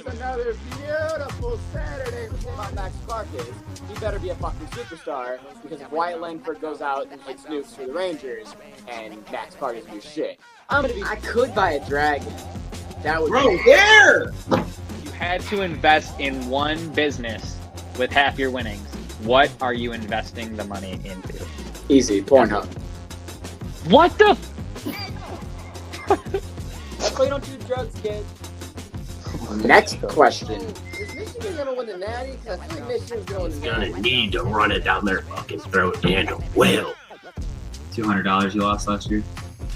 is another beautiful Saturday. The thing about Max Clark is he better be a fucking superstar because if Wyatt Langford goes out and hits nukes for the Rangers and Max Clark doesn't do shit, I could buy a dragon. That would Bro, where? You had to invest in one business with half your winnings. What are you investing the money into? Easy, Pornhub. What the? That's why you don't do drugs, kid. Next question. Is Michigan gonna win the Natty? Because I think Michigan's going to Gonna need to run it down their fucking throat and a whale. $200 you lost last year?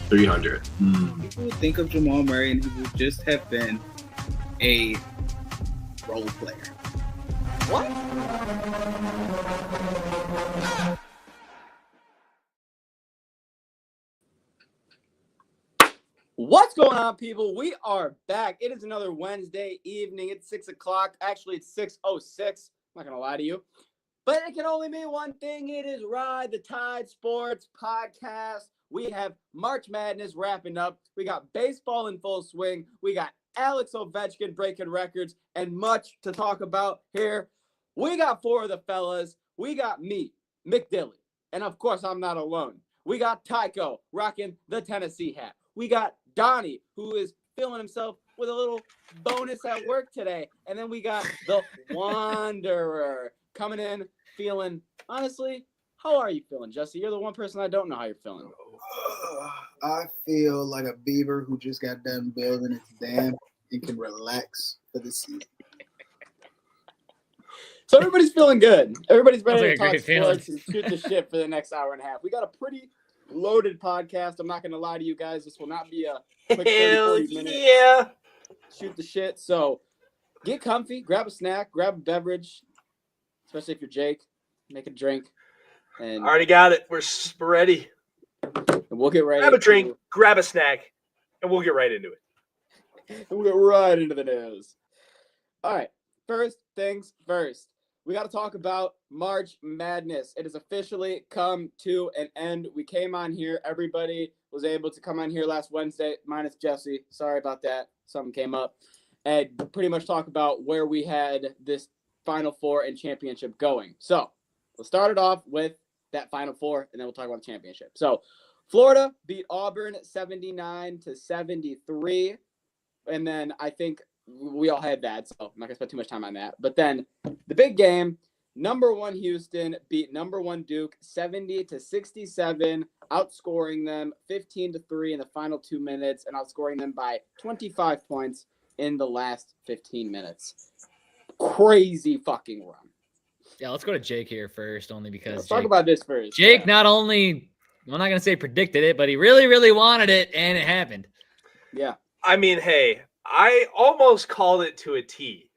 300. People would think of Jamal Murray and he would just have been a role player. What? What's going on, people? We are back. It is another Wednesday evening. It's 6 o'clock. Actually, it's 6:06. I'm not going to lie to you. But it can only mean one thing. It is Ride the Tide Sports Podcast. We have March Madness wrapping up. We got baseball in full swing. We got Alex Ovechkin breaking records and much to talk about here. We got four of the fellas. We got me, Mick Dilly. And, of course, I'm not alone. We got Tycho rocking the Tennessee hat. We got Donnie, who is feeling himself with a little bonus at work today. And then we got the Wanderer coming in feeling, honestly, how are you feeling, Jesse? You're the one person I don't know how you're feeling. I feel like a beaver who just got done building its dam and can relax for the season. So everybody's feeling good. Everybody's ready Sounds to like a talk great feeling. sports and shoot the shit for the next hour and a half. We got a pretty loaded podcast. I'm not going to lie to you guys. This will not be a quick 30-40 minute yeah. shoot the shit. So get comfy, grab a snack, grab a beverage, especially if you're Jake. Make a drink. And Already got it. We're ready. we'll get right Grab a drink, grab a snack, and we'll get right into it. We'll get right into the news. All right. First things first. We got to talk about March Madness. It has officially come to an end. We came on here. Everybody was able to come on here last Wednesday, minus Jesse. Sorry about that. Something came up. And pretty much talk about where we had this Final Four and championship going. So we'll start it off with that Final Four, and then we'll talk about the championship. So Florida beat Auburn 79-73. And then I think we all had that, so I'm not going to spend too much time on that. But then the big game, number one Houston beat number one Duke 70-67, outscoring them 15-3 in the final 2 minutes and outscoring them by 25 points in the last 15 minutes. Crazy fucking run. Yeah, let's go to Jake here first, only because Let's talk about this first. Jake not only, I'm not going to say predicted it, but he really, really wanted it, and it happened. Yeah. I mean, hey, I almost called it to a T.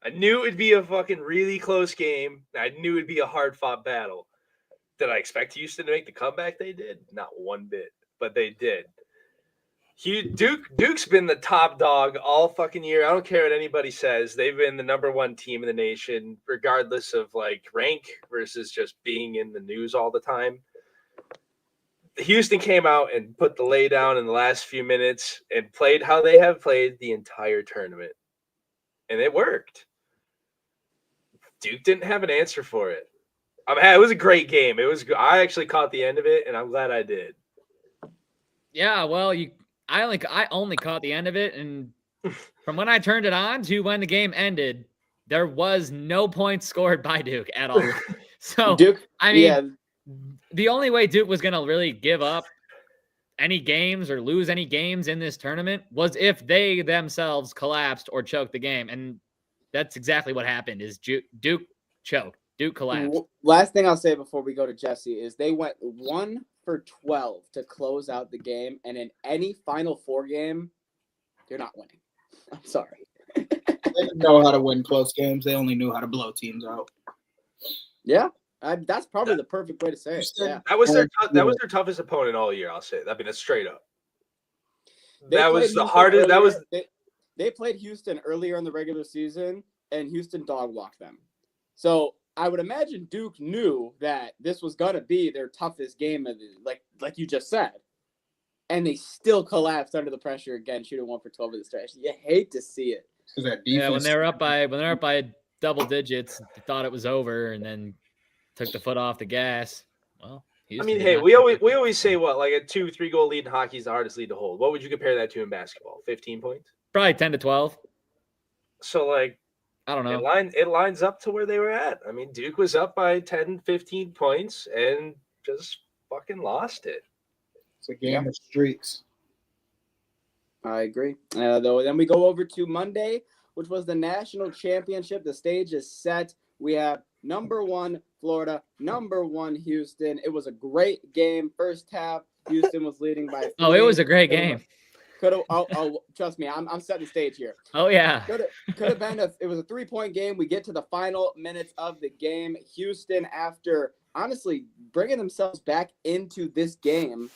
I knew it would be a fucking really close game. I knew it would be a hard-fought battle. Did I expect Houston to make the comeback? They did. Not one bit, but they did. Duke's been the top dog all fucking year. I don't care what anybody says. They've been the number one team in the nation, regardless of like rank versus just being in the news all the time. Houston came out and put the lay down in the last few minutes and played how they have played the entire tournament. And it worked. Duke didn't have an answer for it. It was a great game. I actually caught the end of it, and I'm glad I did. Yeah, well, I only caught the end of it, and from when I turned it on to when the game ended, there was no points scored by Duke at all. So Duke, I mean, yeah. The only way Duke was going to really give up any games or lose any games in this tournament was if they themselves collapsed or choked the game. And that's exactly what happened is Duke choked. Duke collapsed. Last thing I'll say before we go to Jesse is they went 1 for 12 to close out the game. And in any Final Four game, you're not winning. I'm sorry. They didn't know how to win close games. They only knew how to blow teams out. Yeah. That's probably the perfect way to say it. Yeah. That was their toughest opponent all year. I'll say it. I mean, it's straight up. That was the hardest. They played Houston earlier in the regular season, and Houston dog walked them. So I would imagine Duke knew that this was gonna be their toughest game of like you just said, and they still collapsed under the pressure again, shooting 1 for 12 in the stretch. You hate to see it. Because that defense. Yeah, when they're up by double digits, they thought it was over, and then took the foot off the gas. Well, I Houston mean, did hey, not we take it. always say what, like a 2-3 goal lead in hockey is the hardest lead to hold. What would you compare that to in basketball? 15 points. Probably 10 to 12. So like, I don't know. it lines up to where they were at. I mean, Duke was up by 10, 15 points and just fucking lost it. It's a game of streaks. I agree. Though, then we go over to Monday, which was the national championship. The stage is set. We have number 1 Florida, number 1 Houston. It was a great game. First half, Houston was leading by 3. Oh, it was a great game. Could have. Trust me, I'm setting the stage here. Oh yeah. Could have been. It was a 3-point game. We get to the final minutes of the game. Houston, after honestly bringing themselves back into this game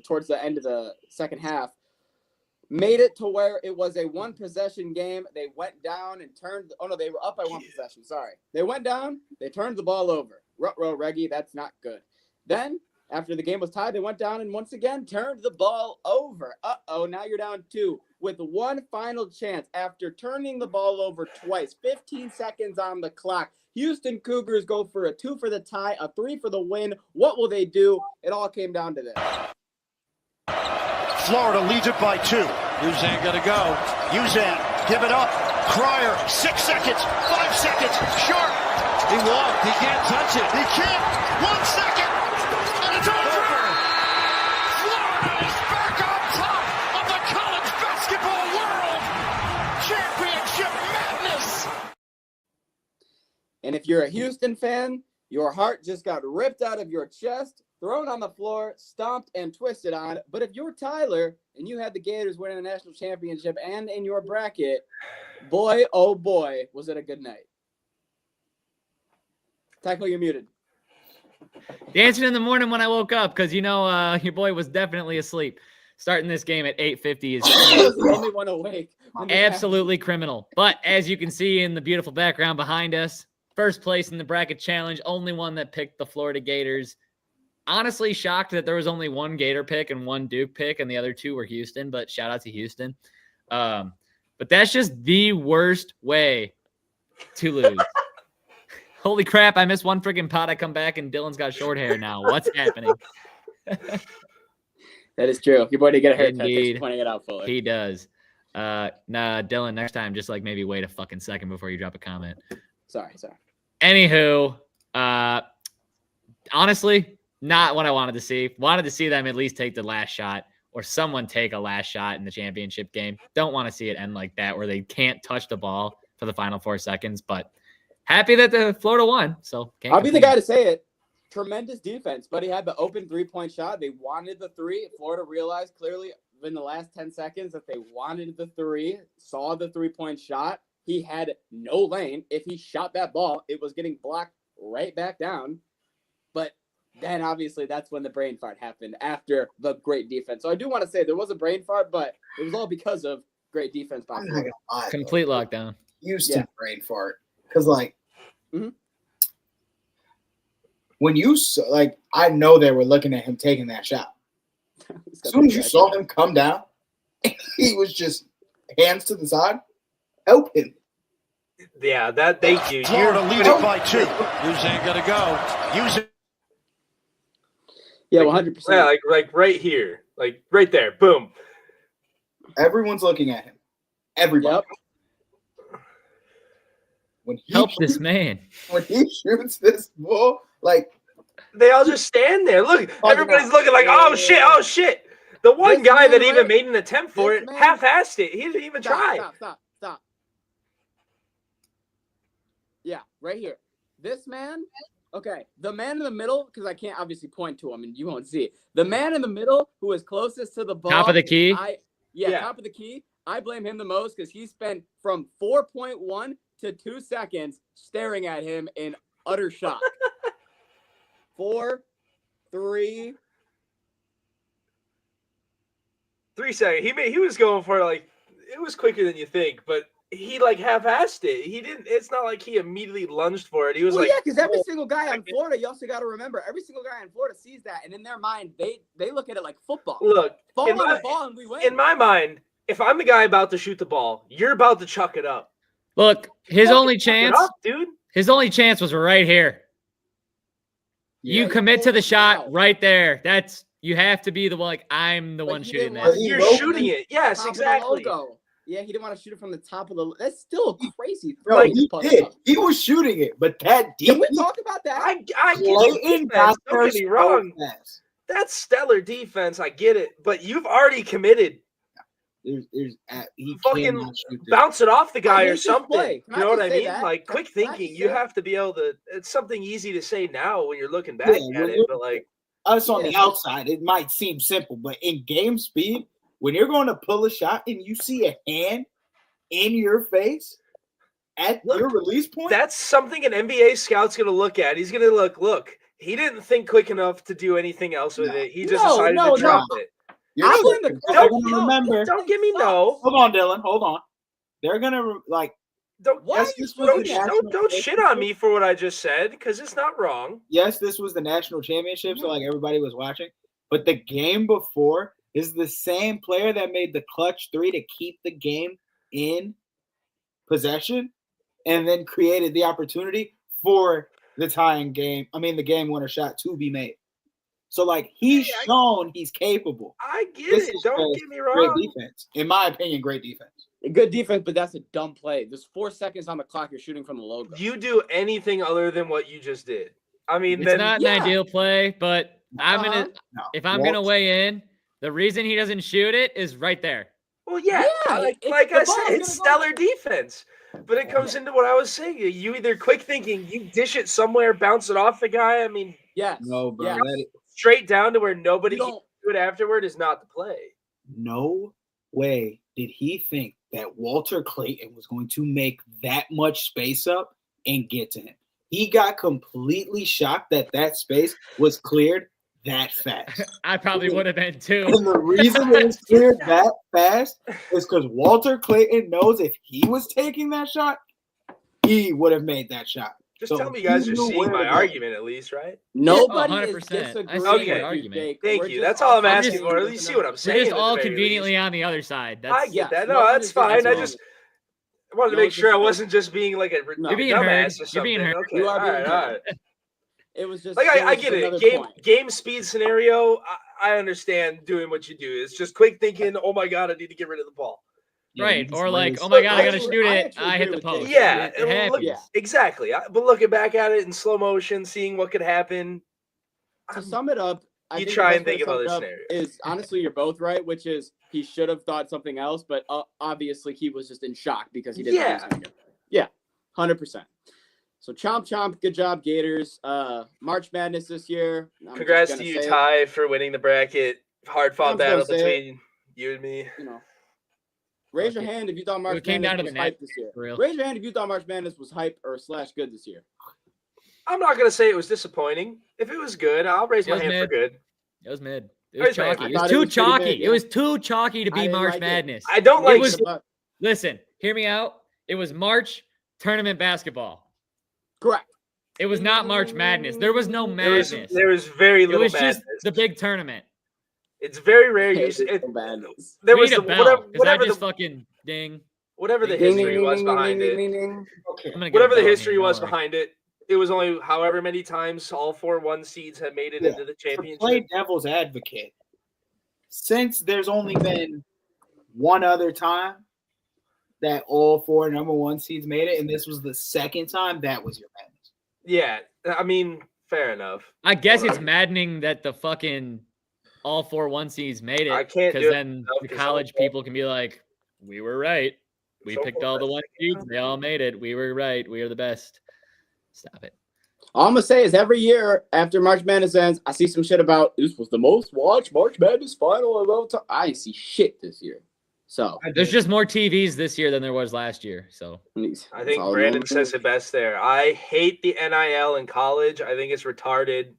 towards the end of the second half, made it to where it was a 1-possession game. They went down and turned. Oh no, they were up by 1 possession. Sorry, they went down. They turned the ball over. Ruh-roh, Reggie, that's not good. Then, after the game was tied, they went down and once again turned the ball over. Now you're down 2 with 1 final chance after turning the ball over twice. 15 seconds on the clock. Houston Cougars go for a 2 for the tie, a 3 for the win. What will they do? It all came down to this. Florida leads it by 2. Uzan got to go. Uzan, give it up. Cryer, 6 seconds, 5 seconds, short. He walked. He can't touch it. He can't. 1 second. And it's over. Florida is back on top of the college basketball world. Championship madness. And if you're a Houston fan, your heart just got ripped out of your chest, thrown on the floor, stomped, and twisted on. But if you're Tyler and you had the Gators winning the national championship and in your bracket, boy, oh boy, was it a good night. Tackle, you're muted. Dancing in the morning when I woke up because your boy was definitely asleep. Starting this game at 8:50 is I was the only one awake. when this absolutely criminal. But as you can see in the beautiful background behind us, first place in the bracket challenge, only one that picked the Florida Gators. Honestly shocked that there was only 1 Gator pick and 1 Duke pick, and the other 2 were Houston, but shout out to Houston. But that's just the worst way to lose. Holy crap, I missed 1 freaking pot. I come back and Dylan's got short hair now. What's happening? That is true. Your boy did get a haircut. Thanks Indeed. for pointing it out, Fuller. He does. Nah, Dylan, next time, just like maybe wait a fucking second before you drop a comment. Sorry. Anywho, honestly, not what I wanted to see. Wanted to see them at least take the last shot or someone take a last shot in the championship game. Don't want to see it end like that where they can't touch the ball for the final 4 seconds, but happy that the Florida won. So I'll be the guy to say it. Tremendous defense, but he had the open 3-point shot. They wanted the 3. Florida realized clearly in the last 10 seconds that they wanted the 3, saw the 3-point shot. He had no lane. If he shot that ball, it was getting blocked right back down. But then obviously that's when the brain fart happened after the great defense. So I do want to say there was a brain fart, but it was all because of great defense by I'm not Florida. gonna lie, complete though. lockdown. Houston brain fart. Because, like, Mhm. when you saw, like, I know they were looking at him taking that shot. As soon as you saw him come down, he was just hands to the side, open. Yeah, that thank you. Florida leads it by 2. Uzan got to go. Uzan. Yeah, 100%. Yeah, like right here, like right there, boom. Everyone's looking at him. Everybody. Yep. When he Help this shoots- man. When he shoots this ball, like, They all just stand there. Look, Oh, everybody's no. looking like, Yeah, oh yeah, shit, yeah. oh shit. The one This guy man that even right- made an attempt for this it man- half-assed it. He didn't even try. Stop. Yeah, right here. This man, okay, the man in the middle, because I can't obviously point to him and you won't see it. The man in the middle who is closest to the ball. Top of the key. Yeah. Top of the key. I blame him the most because he spent from 4.1 to 2 seconds staring at him in utter shock. 4, 3. 3 seconds. He was going for like it was quicker than you think, but he like half-assed it. He didn't. It's not like he immediately lunged for it. He was Well, like, yeah, because every oh, single guy on Florida, you also got to remember, every single guy in Florida sees that, and in their mind, they look at it like football. look. Fall in on my- the ball and we win. In my mind, if I'm the guy about to shoot the ball, you're about to chuck it up. Look, his Fucking only chuck it chance, up, dude. his only chance was right here. Yeah, You commit to the pulled it shot out. right there. You have to be the one. Like, I'm the But one he shooting didn't want this. to You're shoot it shooting from it. Yes, top of the exactly. logo. Yeah, he didn't want to shoot it from the top of the. That's still a crazy. Bro, throw to he put did. up. He was shooting it, but that Can deep. we talk about that? I get the Clayton defense. got Don't there get me so wrong. fast. That's stellar defense. I get it. But you've already committed. He Fucking cannot shoot this. Bounce it off the guy hate or this something. play. You Can I know what just I say mean? that? Like, Can quick I thinking. just You say- have to be able to. It's something easy to say now when you're looking back Yeah, at when it. you're- But, like, Us on the Yeah. outside, it might seem simple, but in game speed, when you're going to pull a shot and you see a hand in your face at Look, your release point, that's something an NBA scout's going to look at. He's going to look, he didn't think quick enough to do anything else with No. it. He just No, decided no, to drop no. it. you're I blame tripping. the They're coach. gonna remember. Don't give me no. Hold on, Dylan. Hold on. They're gonna like. Don't, Why Yes, are you this was the shooting? national don't shit on me for what I just said because it's not wrong. Yes, this was the national championship, so like everybody was watching. But the game before is the same player that made the clutch three to keep the game in possession, and then created the opportunity for the tying game. I mean, the game winner shot to be made. So like he's shown he's capable. I get This it. is Don't great- get me Great wrong. defense, in my opinion. Great defense. Good defense, but that's a dumb play. There's 4 seconds on the clock. You're shooting from the logo. You do anything other than what you just did. I mean, It's then not yeah. an ideal play, but I'm Uh-huh. gonna No. if I'm gonna weigh in, the reason he doesn't shoot it is right there. well, yeah, Yeah, like the I ball's said, it's gonna go- stellar defense. But it comes into what I was saying. You either quick thinking, you dish it somewhere, bounce it off the guy. I mean, Yes. No, bro. Yes. straight down to where nobody You can don't- do it afterward is not the play. No way did he think that Walter Clayton was going to make that much space up and get to him. He got completely shocked that that space was cleared that fast. I probably would have been too. And the reason it was cleared that fast is because Walter Clayton knows if he was taking that shot, he would have made that shot. Just So tell me you guys he are knew seeing where my to go. argument at least, right? Nobody is 100%. I see disagreeing your with you, argument. Jake. Thank We're you. just That's all I'm all asking saying for. At there's least see what I'm another- We're saying. just at the all very conveniently least. on the other side. I That's get yes, that. no No, one that's is fine. I disagreeing. just wanted to No make sure I disagreement. wasn't just being like a No. You're being dumbass heard. or something. You're being heard. Okay, You are all being right, heard. all right. It was just Like it I was get just it. another Game point. game speed scenario. I understand doing what you do. It's just quick thinking. Oh my god, I need to get rid of the ball. Right. he's Or like, lazy. oh my God, I I gotta actually- shoot I it. actually I hit agree the with post. Jake. Yeah, It and look, happens. Yeah. exactly. But looking back at it in slow motion, seeing what could happen. To sum it up, I You think try the and best way think to of sum it other up scenarios. is honestly you're both right, which is he should have thought something else, but obviously he was just in shock because he didn't know he was Yeah. gonna get there. Yeah, 100%. So chomp, good job, Gators. March Madness this year. I'm just Congrats gonna to you, say it, Ty, for winning the bracket. Hard fought I'm just gonna battle say between you and me. You know, raise your Fuck it. hand if you thought March It came Madness down to was the hype net, this year. for real. Raise your hand if you thought March Madness was hype or / good this year. I'm not gonna say it was disappointing. If it was good, I'll raise It my was hand for mid. good. It was mid. It Raise was my hand. chalky. I It was thought it too was pretty chalky. mid, It was yeah. too chalky to I be didn't March like it. Madness. I don't It like. was- Listen, hear me out. It was March tournament basketball. Correct. It was not March Madness. There was no madness. There was very It little was madness. just the big tournament. It's very rare. You It's it, so madness. there we was need the, a bell whatever, because I whatever just the fucking ding. whatever the Ding, history was behind it. Okay. I'm gonna get Whatever a the bell history here, don't was worry. behind it. It was only however many times all 4 1 seeds had made it Yeah. into the To championship. play devil's advocate, since there's only been one other time that all 4 number 1 seeds made it, and this was the second time, that was your madness. Yeah, I mean, fair enough. I guess it's Whatever. maddening that the fucking all 4 1 seeds made I it can't do because it then enough the 'cause college I'm- people can be like, we were right. We So picked all the far, 1 seeds. They all made it. We were right. We are the best. Stop it. All I'm gonna say is every year after March Madness ends, I see some shit about this was the most watched March Madness final of all time. I ain't see shit this year. So There's just more TVs this year than there was last year. So I think Brandon says it best there. I hate the NIL in college. I think it's retarded.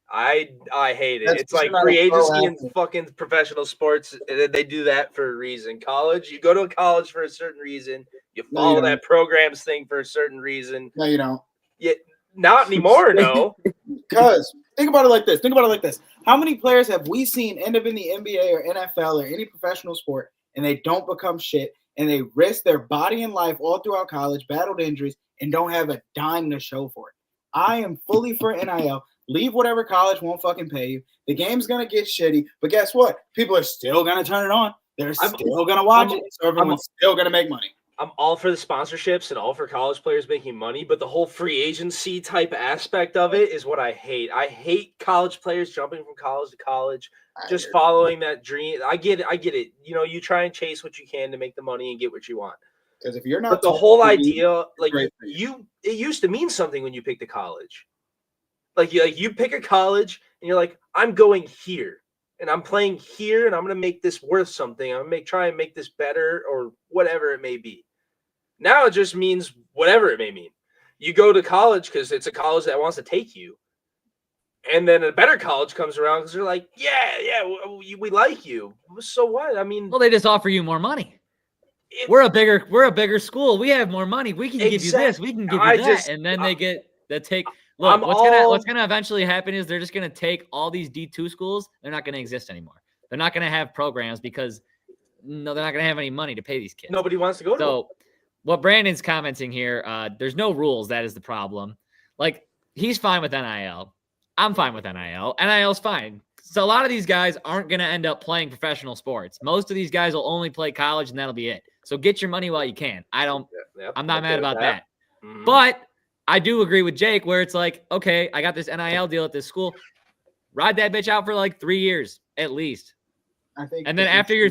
I hate it. That's It's like not a free agency pro in athlete. fucking professional sports. They do that for a reason. College, you go to a college for a certain reason. You No, follow you that program's thing for a certain reason. No, you don't. Yet not anymore, no. Because think about it like this. How many players have we seen end up in the NBA or NFL or any professional sport and they don't become shit, and they risk their body and life all throughout college, battled injuries, and don't have a dime to show for it. I am fully for NIL. Leave whatever college won't fucking pay you. The game's going to get shitty, but guess what? People are still going to turn it on. They're still going to watch it, so everyone's still going to make money. I'm all for the sponsorships and all for college players making money, but the whole free agency type aspect of it is what I hate. I hate college players jumping from college to college, just following that dream. I get it. You know, you try and chase what you can to make the money and get what you want. Because if you're not, but the whole idea, like it used to mean something when you picked a college. Like you pick a college and you're like, I'm going here and I'm playing here and I'm going to make this worth something. I'm going to try and make this better or whatever it may be. Now it just means whatever it may mean. You go to college because it's a college that wants to take you. And then a better college comes around because they're like, yeah, we like you. So what? I mean, well, they just offer you more money. We're a bigger school. We have more money. We can give you this. We can give you that. And then they get the take. Look, what's gonna eventually happen is they're just gonna take all these D2 schools. They're not gonna exist anymore. They're not gonna have programs because they're not gonna have any money to pay these kids. Nobody wants to go to them. What Brandon's commenting here, there's no rules. That is the problem. Like, he's fine with NIL. I'm fine with NIL. NIL's fine. So a lot of these guys aren't going to end up playing professional sports. Most of these guys will only play college, and that'll be it. So get your money while you can. I'm not mad about that. Mm-hmm. But I do agree with Jake where it's like, okay, I got this NIL deal at this school. Ride that bitch out for like 3 years at least. I think. And then after your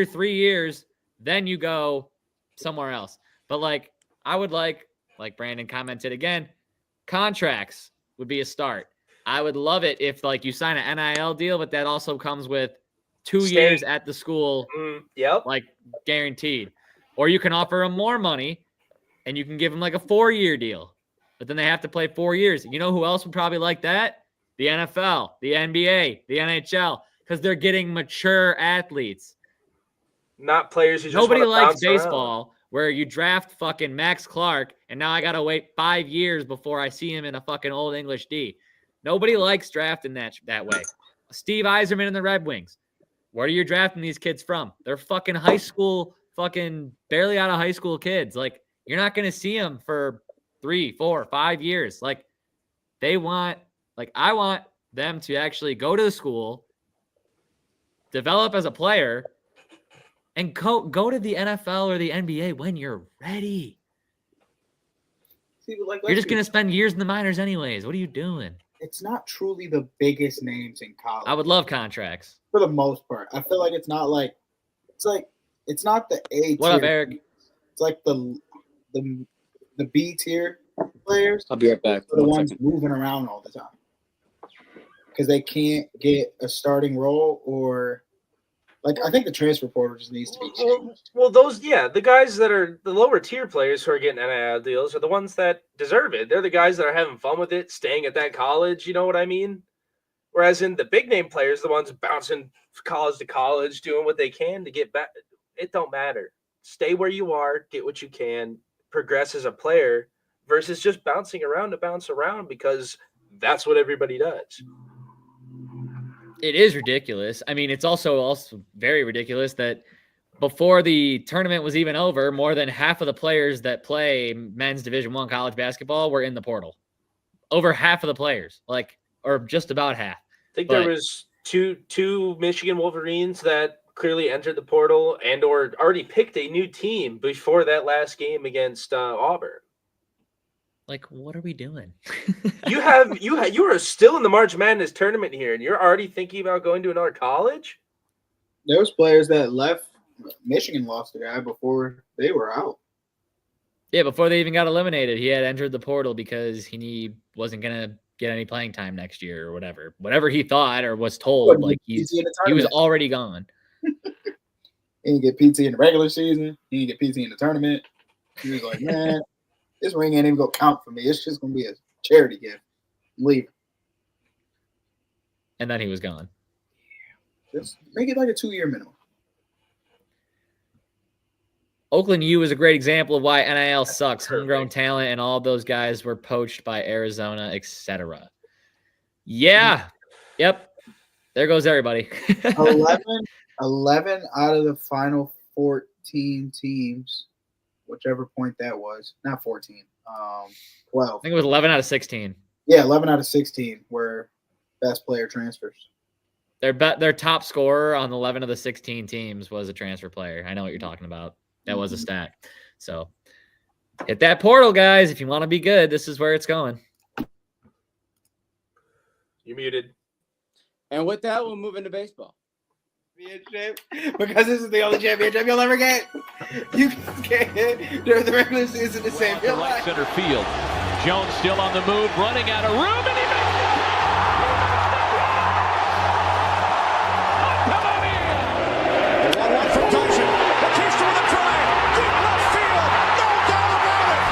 3 years, then you go somewhere else. But like, I would like Brandon commented again, contracts would be a start. I would love it if like you sign an NIL deal, but that also comes with 2 years at the school. Like guaranteed. Or you can offer them more money and you can give them like a 4-year deal, but then they have to play 4 years. You know who else would probably like that? The NFL, the NBA, the NHL, because they're getting mature athletes. Not players who just nobody likes baseball where you draft fucking Max Clark and now I got to wait 5 years before I see him in a fucking Old English D. Nobody likes drafting that way. Steve Yzerman and the Red Wings. Where are you drafting these kids from? They're fucking high school, fucking barely out of high school kids. Like, you're not going to see them for 3, 4, 5 years. Like, I want them to actually go to the school, develop as a player, and go to the NFL or the NBA when you're ready. See, like, you're just going to spend years in the minors anyways. What are you doing? It's not truly the biggest names in college. I would love contracts. For the most part. I feel like it's not the A tier. What up, Eric? It's like the B tier players. I'll be right back. The ones moving around all the time. Because they can't get a starting role or I think the transfer portal just needs to be changed. Well, the guys that are the lower tier players who are getting NIL deals are the ones that deserve it. They're the guys that are having fun with it, staying at that college. You know what I mean? Whereas in the big name players, the ones bouncing college to college, doing what they can to get back, it don't matter. Stay where you are, get what you can, progress as a player versus just bouncing around to bounce around because that's what everybody does. It is ridiculous. I mean, it's also very ridiculous that before the tournament was even over, more than half of the players that play men's Division I college basketball were in the portal. Over half of the players, or just about half. I think there was two Michigan Wolverines that clearly entered the portal and or already picked a new team before that last game against Auburn. Like, what are we doing? You are still in the March Madness tournament here, and you're already thinking about going to another college? Those players that left, Michigan lost a guy before they were out. Yeah, before they even got eliminated, he had entered the portal because he wasn't gonna get any playing time next year or whatever. Whatever he thought or was told, he was already gone. He didn't get PT in the regular season. He didn't get PT in the tournament. He was like, man. This ring ain't even going to count for me. It's just going to be a charity gift. I'm leaving. And then he was gone. Just make it like a 2-year minimum. Oakland U is a great example of why NIL sucks. Homegrown talent and all of those guys were poached by Arizona, etc. Yeah. Yep. There goes everybody. 11 11 out of the final 14 teams, whichever point that was. Not 14. 12. I think it was 11 out of 16. Yeah, 11 out of 16 were best player transfers. Their top scorer on 11 of the 16 teams was a transfer player. I know what you're talking about. That was a stat. So hit that portal, guys. If you want to be good, this is where it's going. You're muted. And with that, we'll move into baseball. Because this is the only championship you'll ever get. You can't get during the regular season to save your life. Center field. Jones still on the move, running out of room, and he makes it! One from Dyson. Batista with a drive. Deep left field. No doubt about it.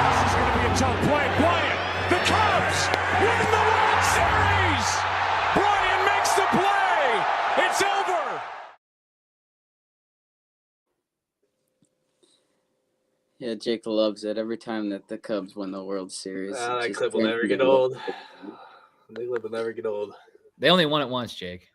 This is going to be a tough play. Bryant, the Cubs win the World Series. Bryant makes the play. It's over. Yeah, Jake loves it every time that the Cubs win the World Series. That Just clip will never get old. The clip will never get old. They only won it once, Jake.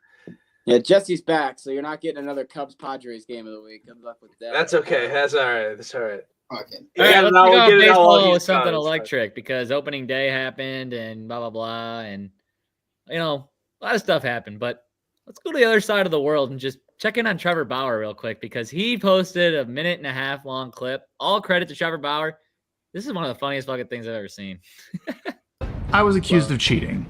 Yeah, Jesse's back, so you're not getting another Cubs-Padres game of the week. Good luck with that. That's okay. That's all right. That's all right. Fucking. All right, Yeah, let's no, go we'll get it all baseball on with these something comments, electric because opening day happened and blah, blah, blah. And, a lot of stuff happened. But let's go to the other side of the world and just check in on Trevor Bauer real quick because he posted a 1.5-minute long clip. All credit to Trevor Bauer. This is one of the funniest fucking things I've ever seen. I was accused of cheating.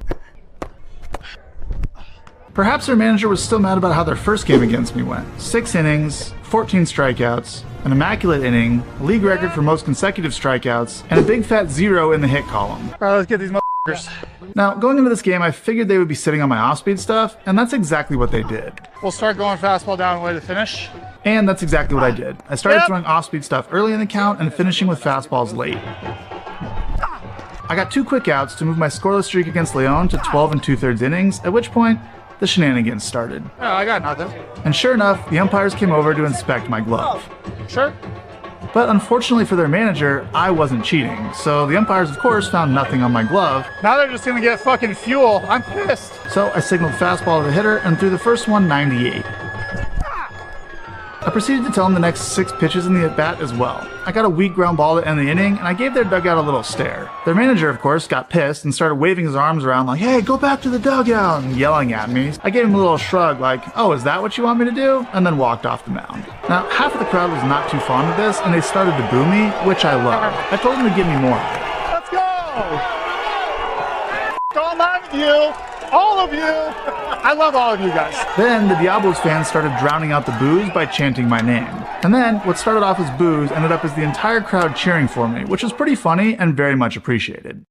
Perhaps their manager was still mad about how their first game against me went. 6 innings, 14 strikeouts, an immaculate inning, a league record for most consecutive strikeouts, and a big fat 0 in the hit column. All right, let's get these motherfuckers. Now, going into this game, I figured they would be sitting on my off-speed stuff, and that's exactly what they did. We'll start going fastball down way to finish. And that's exactly what I did. I started throwing off-speed stuff early in the count and finishing with fastballs late. I got 2 quick outs to move my scoreless streak against Leon to 12 2/3 innings, at which point, the shenanigans started. Oh, I got nothing. And sure enough, the umpires came over to inspect my glove. Sure. But unfortunately for their manager, I wasn't cheating. So the umpires, of course, found nothing on my glove. Now they're just gonna get fucking fuel. I'm pissed. So I signaled fastball to the hitter and threw the first one 98. I proceeded to tell them the next 6 pitches in the at-bat as well. I got a weak ground ball to end the inning, and I gave their dugout a little stare. Their manager, of course, got pissed and started waving his arms around like, "Hey, go back to the dugout," and yelling at me. I gave him a little shrug like, "Oh, is that what you want me to do?" and then walked off the mound. Now, half of the crowd was not too fond of this, and they started to boo me, which I love. I told them to give me more. Let's go! Go along with you! All of you! I love all of you guys. Then the Diablos fans started drowning out the boos by chanting my name. And then what started off as boos ended up as the entire crowd cheering for me, which was pretty funny and very much appreciated.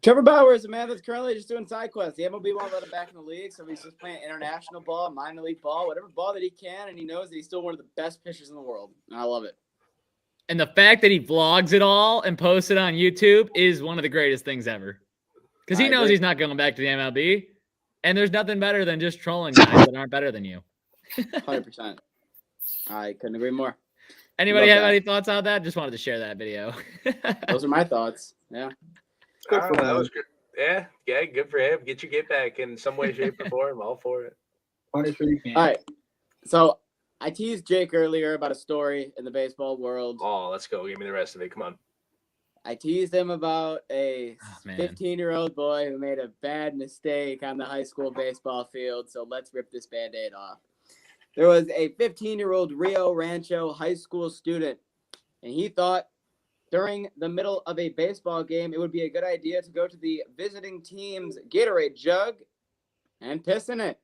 Trevor Bauer is a man that's currently just doing side quests. The MLB won't let him back in the league, so he's just playing international ball, minor league ball, whatever ball that he can, and he knows that he's still one of the best pitchers in the world. And I love it. And the fact that he vlogs it all and posts it on YouTube is one of the greatest things ever. Because he knows he's not going back to the MLB, and there's nothing better than just trolling guys that aren't better than you. 100%. I couldn't agree more. Anybody have any thoughts on that? Just wanted to share that video. Those are my thoughts. Yeah. That was good. Yeah, good for him. Get your get back in some way, shape, or form. All for it. All right. So I teased Jake earlier about a story in the baseball world. Oh, let's go. Give me the rest of it. Come on. I teased him about a 15-year-old boy who made a bad mistake on the high school baseball field. So let's rip this Band-Aid off. There was a 15-year-old Rio Rancho high school student, and he thought during the middle of a baseball game, it would be a good idea to go to the visiting team's Gatorade jug and piss in it.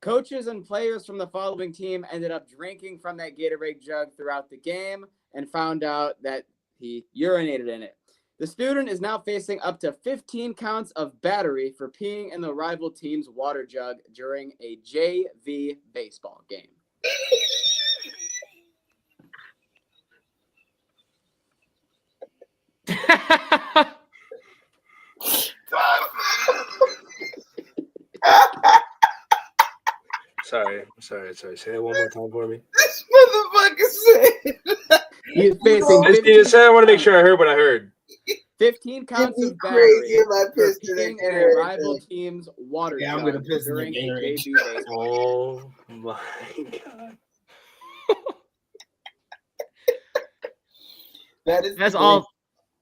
Coaches and players from the following team ended up drinking from that Gatorade jug throughout the game and found out that he urinated in it. The student is now facing up to 15 counts of battery for peeing in the rival team's water jug during a JV baseball game. Sorry. Say that one more time for me. This motherfucker said. He's facing. I want to make sure I heard what I heard. 15 counts It'd of be crazy battery if I for pissed in a peeing in a Gatorade rival jug. team's water Yeah, I'm jug gonna piss in a during a Gatorade JV jug. baseball. Oh my god. That's all.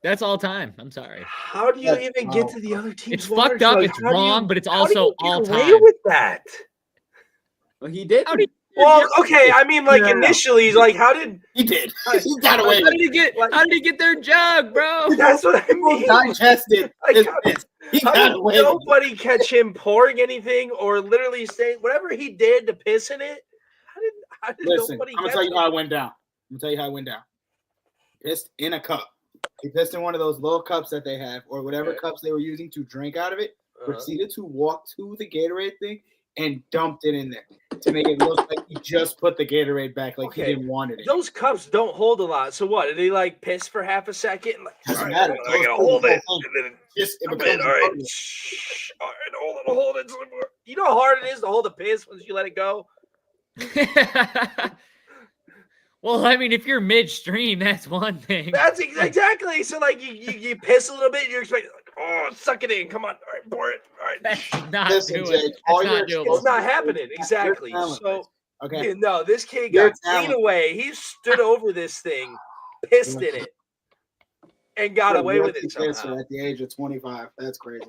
That's all time. I'm sorry. How do you even get to the other team's It's water fucked up. jug? It's How do you- wrong, but it's how do you also get all away time. with that? Well, he did. How do you- Well, okay. I mean, like No. initially, like how did He did. He got away How with did he get? Like- How did he get their jug, bro? that's what I it. mean. Digested Like, his how- piss. He How got did away with it. nobody catch him pouring anything or literally saying whatever he did to piss in it? How did Listen, nobody I'm gonna catch tell you him? how it went down. Pissed in a cup. He pissed in one of those little cups that they have, or whatever Okay. cups they were using to drink out of it. Uh-huh. Proceeded to walk to the Gatorade thing and dumped it in there to make it look like he just put the Gatorade back, like Okay. he didn't want it. Those cups don't hold a lot. So what? Did he like piss for half a second? Like, Doesn't all right, matter. I gotta hold it. And then Just it I'm becomes in. All right, bubbly. shh. All right, hold it. You know how hard it is to hold a piss once you let it go. Well, I mean, if you're midstream, that's one thing. That's exactly. So like you piss a little bit, you expect like, oh, suck it in. Come on, all right, pour it. All right. That's not Listen, doing. Jake, That's all not your- doable. It's not happening. Exactly. You're talentless, So okay. dude, no, this kid You're got clean talentless. away. He stood over this thing, pissed in it, and got away with it somehow. At the age of 25, that's crazy.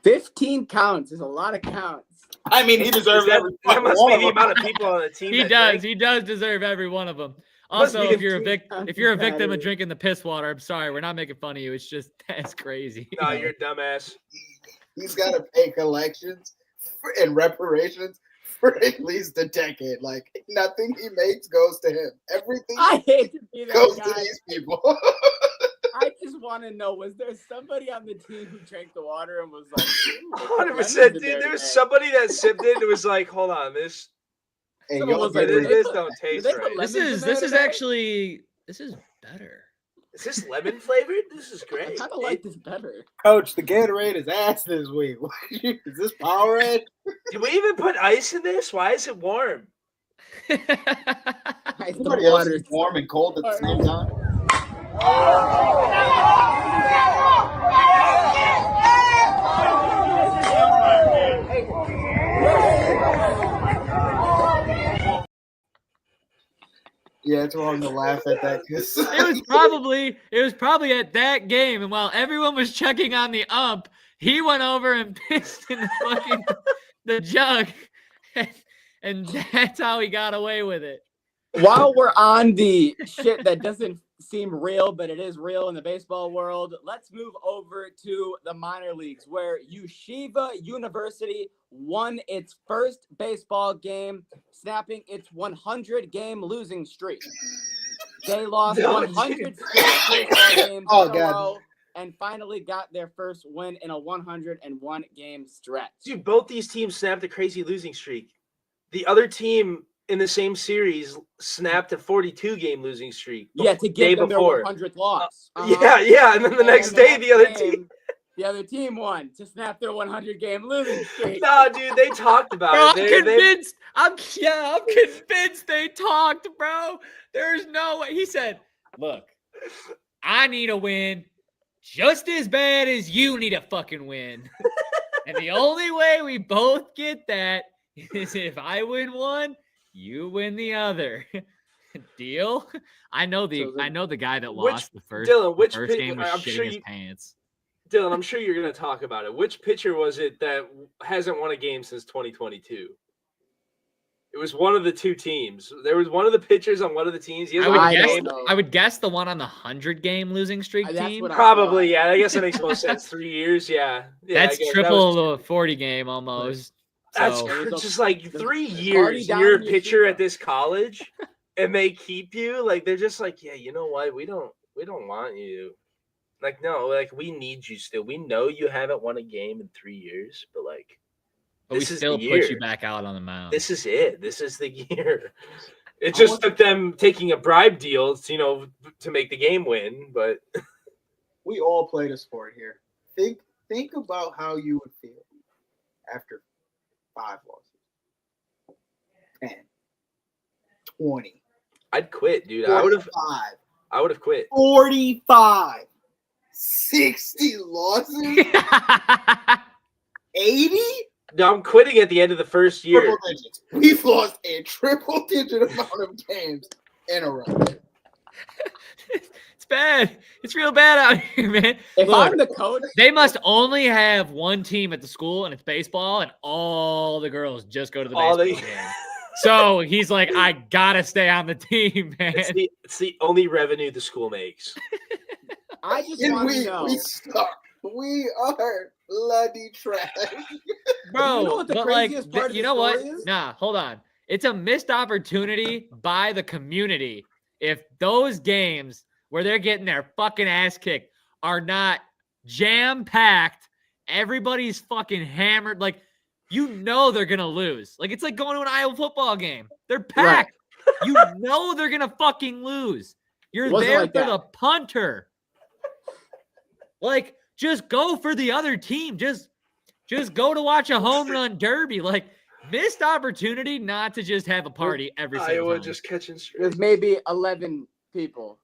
15 counts is a lot of counts. I mean, he deserves That, every that fucking must one be of the them. amount of people on the team. He that does. drank. He does deserve every one of them. Must Also, be if you're a 15 victim, counts if you're a of victim of battery. drinking the piss water, I'm sorry, we're not making fun of you. It's just that's crazy. No, you're a dumbass. He's got to pay collections and reparations for at least a decade. Like, nothing he makes goes to him. Everything I hate to be goes that to guy. these people. I just want to know, was there somebody on the team who drank the water and was like, "Ooh, 100%, dude. there There was today." somebody that sipped it and was like, "Hold on, this Hey, Someone y'all was like, get "Did it. they this put- don't did taste they put right." lemons This in is there this is today? actually better. Is this lemon flavored? This is I great. kind of like this better. Coach, the Gatorade is ass this week. Is this Powerade? Did we even put ice in this? Why is it warm? Everybody else is warm and cold at the same time. Yeah, it's wrong to laugh at that. 'Cause It was probably at that game, and while everyone was checking on the ump, he went over and pissed in the fucking the jug, and that's how he got away with it. While we're on the shit that doesn't seem real, but it is real in the baseball world, let's move over to the minor leagues where Yeshiva University won its first baseball game, snapping its 100-game losing streak. They lost No, 100 straight baseball games Oh, in a God. row and finally got their first win in a 101-game stretch. Dude, both these teams snapped a crazy losing streak. The other team in the same series snapped a 42-game losing streak. Yeah, to day give them before. their 100th loss. Yeah, and then the next day the other team. The other team won to snap their 100-game losing streak. Nah, dude, they talked about Bro, it. I'm They- convinced. I'm convinced they talked, bro. There's no way. He said, "Look, I need a win just as bad as you need a fucking win, and the only way we both get that is if I win one, you win the other." Deal? I know the guy that lost the first, Dylan, which first game was I'm shitting sure his you- pants. Dylan, I'm sure you're going to talk about it. Which pitcher was it that hasn't won a game since 2022? It was one of the two teams. There was one of the pitchers on one of the teams. He hasn't won a game. I would guess the one on the 100-game losing streak That's team. what I Probably, yeah. I guess that makes most sense. 3 years, yeah. Yeah, I That's guess that triple was- the 40-game almost. That's So, It was just like the 3 party years. And down you're a in pitcher Yeshiva. at this college, and they keep you. Like they're just like, yeah, you know what? We don't want you. Like no, like we need you still. We know you haven't won a game in 3 years, but like, but we this is still the put year. you back out on the mound. This is it. This is the year. It just took them taking a bribe deal, to make the game win. But We all played a sport here. Think about how you would feel after 5 losses, 10, 20, I'd quit, dude. I would have. 45. I would have quit. 45. 60 losses? 80? No, I'm quitting at the end of the first year. Triple digits. We've lost a triple-digit amount of games in a row. It's bad. It's real bad out here, man. If Look, I'm the coach, they must only have one team at the school, and it's baseball, and all the girls just go to the baseball game. So he's like, I gotta stay on the team, man. It's the only revenue the school makes. I just want to know. We suck. We are bloody trash. Bro, You know what the but craziest like, part of you the know what? story is? Nah, hold on. It's a missed opportunity by the community. If those games where they're getting their fucking ass kicked are not jam-packed, everybody's fucking hammered. Like, you know they're going to lose. Like, it's like going to an Iowa football game. They're packed. Right. You know they're going to fucking lose. You're there like for the punter. Like, just go for the other team. Just go to watch a home run derby. Like, missed opportunity not to just have a party every single Iowa time. just catching straight. There's maybe 11 people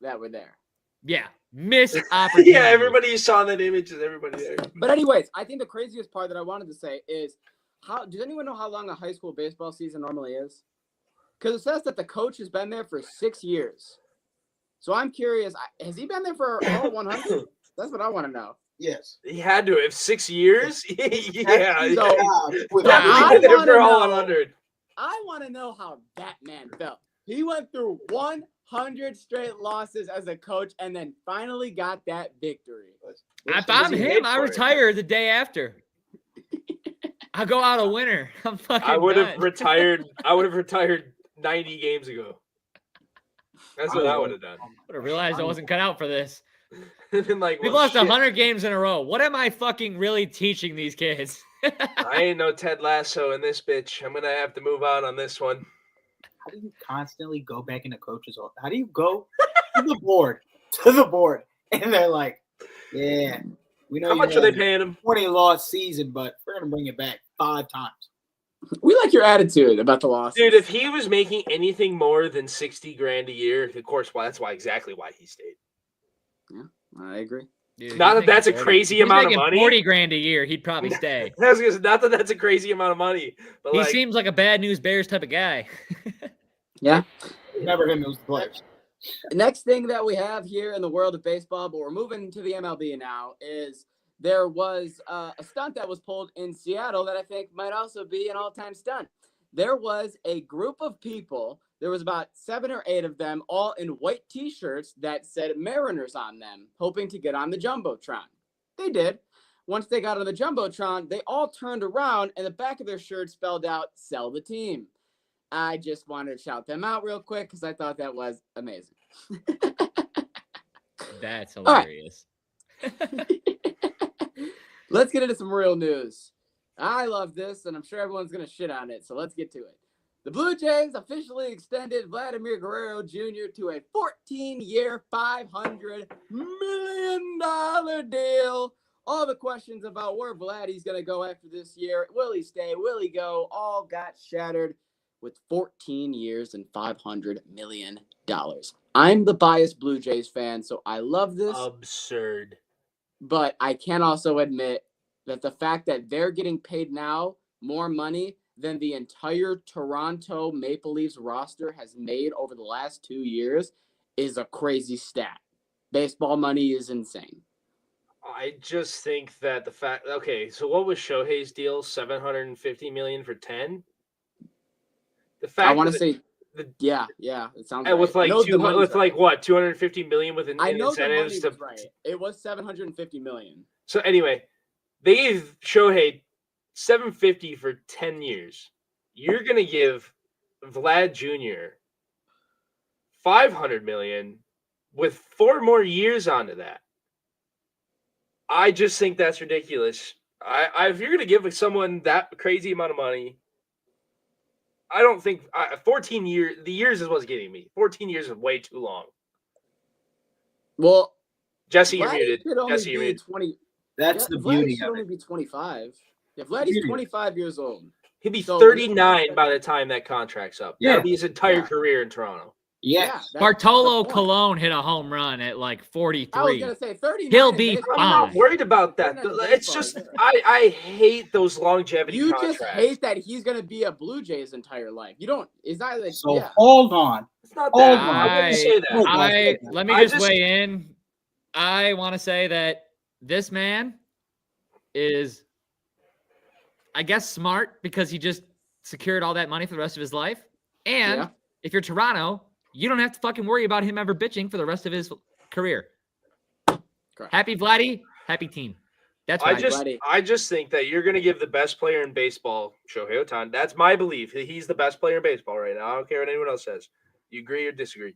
that were there. Yeah, missed opportunity. Yeah, everybody saw that image. Is everybody there? But anyways, I think the craziest part that I wanted to say is, does anyone know how long a high school baseball season normally is? Because it says that the coach has been there for 6 years. So I'm curious, has he been there for all 100? That's what I want to know. Yes. He had to have 6 years. Yeah. So, Probably been there for all 100. I want to know how that man felt. He went through 100 straight losses as a coach and then finally got that victory. If I'm him, I retire the day after. I'll go out a winner. I'm fucking I would have done. retired. I would have retired 90 games ago. That's what I would have done. Would have realized I wasn't cut out for this. Like, We've lost 100 games in a row. What am I fucking really teaching these kids? I ain't no Ted Lasso in this bitch. I'm gonna have to move on this one. How do you constantly go back into coaches' office? How do you go to the board, and they're like, "Yeah, we know." How much are they paying him? 20-loss season, but we're gonna bring it back 5 times. We like your attitude about the loss, dude. If he was making anything more than $60,000 a year, of course, that's exactly why he stayed. Yeah, I agree. Dude, not that that's 40. A crazy amount of money. $40,000 a year, he'd probably stay. Not that that's a crazy amount of money, but he seems like a bad news bears type of guy. Yeah, never him. It was the players. Next thing that we have here in the world of baseball, but we're moving to the MLB now, is there was a stunt that was pulled in Seattle that I think might also be an all-time stunt. There was a group of people. There was about 7 or 8 of them, all in white T-shirts that said Mariners on them, hoping to get on the Jumbotron. They did. Once they got on the Jumbotron, they all turned around, and the back of their shirt spelled out, "Sell the team." I just wanted to shout them out real quick because I thought that was amazing. That's hilarious. Let's get into some real news. I love this, and I'm sure everyone's going to shit on it, so let's get to it. The Blue Jays officially extended Vladimir Guerrero Jr. to a 14-year, $500 million deal. All the questions about where Vladdy's going to go after this year, will he stay, will he go, all got shattered with 14 years and $500 million. I'm the biased Blue Jays fan, so I love this. Absurd. But I can also admit that the fact that they're getting paid now more money than the entire Toronto Maple Leafs roster has made over the last 2 years is a crazy stat. Baseball money is insane. I just think that the fact. Okay, so what was Shohei's deal? $750 million for 10. The fact I want to say, yeah, it sounds right. With like what, $250 million with I know incentives. The money was right. It was $750 million. So anyway, they gave Shohei $750 for 10 years. You're gonna give Vlad Jr. $500 million with 4 more years onto that. I just think that's ridiculous. If you're gonna give someone that crazy amount of money, I don't think 14 years. The years is what's getting me. 14 years is way too long. Well, Jesse, you're muted. Jesse, you're muted. 20. That's the beauty should of only it. be 25. If Vladdy's 25 years old, he'll be 39 by the time that contract's up. Yeah. That'll be his entire career in Toronto. Yes. that's Bartolo the point. Colon hit a home run at like 43. I was gonna say 39. He'll in be baseball. I'm not fine. worried about that. 39 in It's baseball, just yeah. I hate those longevity You contracts. just hate that he's gonna be a Blue Jay his entire life. You don't. It's not like So yeah. hold on. It's not Hold that. on. I wouldn't say that. Let me I just just- weigh in. I want to say that this man is, I guess, smart because he just secured all that money for the rest of his life. And Yeah. if you're Toronto, you don't have to fucking worry about him ever bitching for the rest of his career. Correct. Happy Vladdy, happy team. That's I what just think that you're going to give the best player in baseball, Shohei Ohtani. That's my belief. He's the best player in baseball right now. I don't care what anyone else says. You agree or disagree?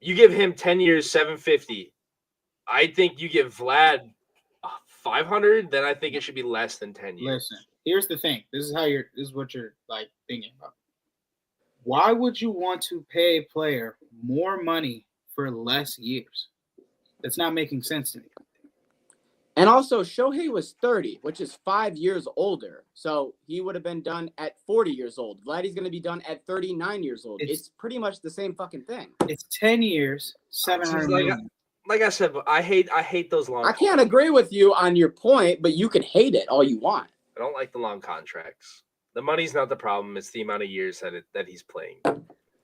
You give him 10 years, 750. I think you give Vlad 500. Then I think it should be less than 10 years. Listen, here's the thing. This is what you're like thinking about. Why would you want to pay a player more money for less years? That's not making sense to me. And also, Shohei was 30, which is 5 years older. So he would have been done at 40 years old. Vladdy's going to be done at 39 years old. It's pretty much the same fucking thing. It's 10 years, 700 million. Like I said, I hate those long. I can't agree with you on your point, but you can hate it all you want. I don't like the long contracts. The money's not the problem. It's the amount of years that he's playing.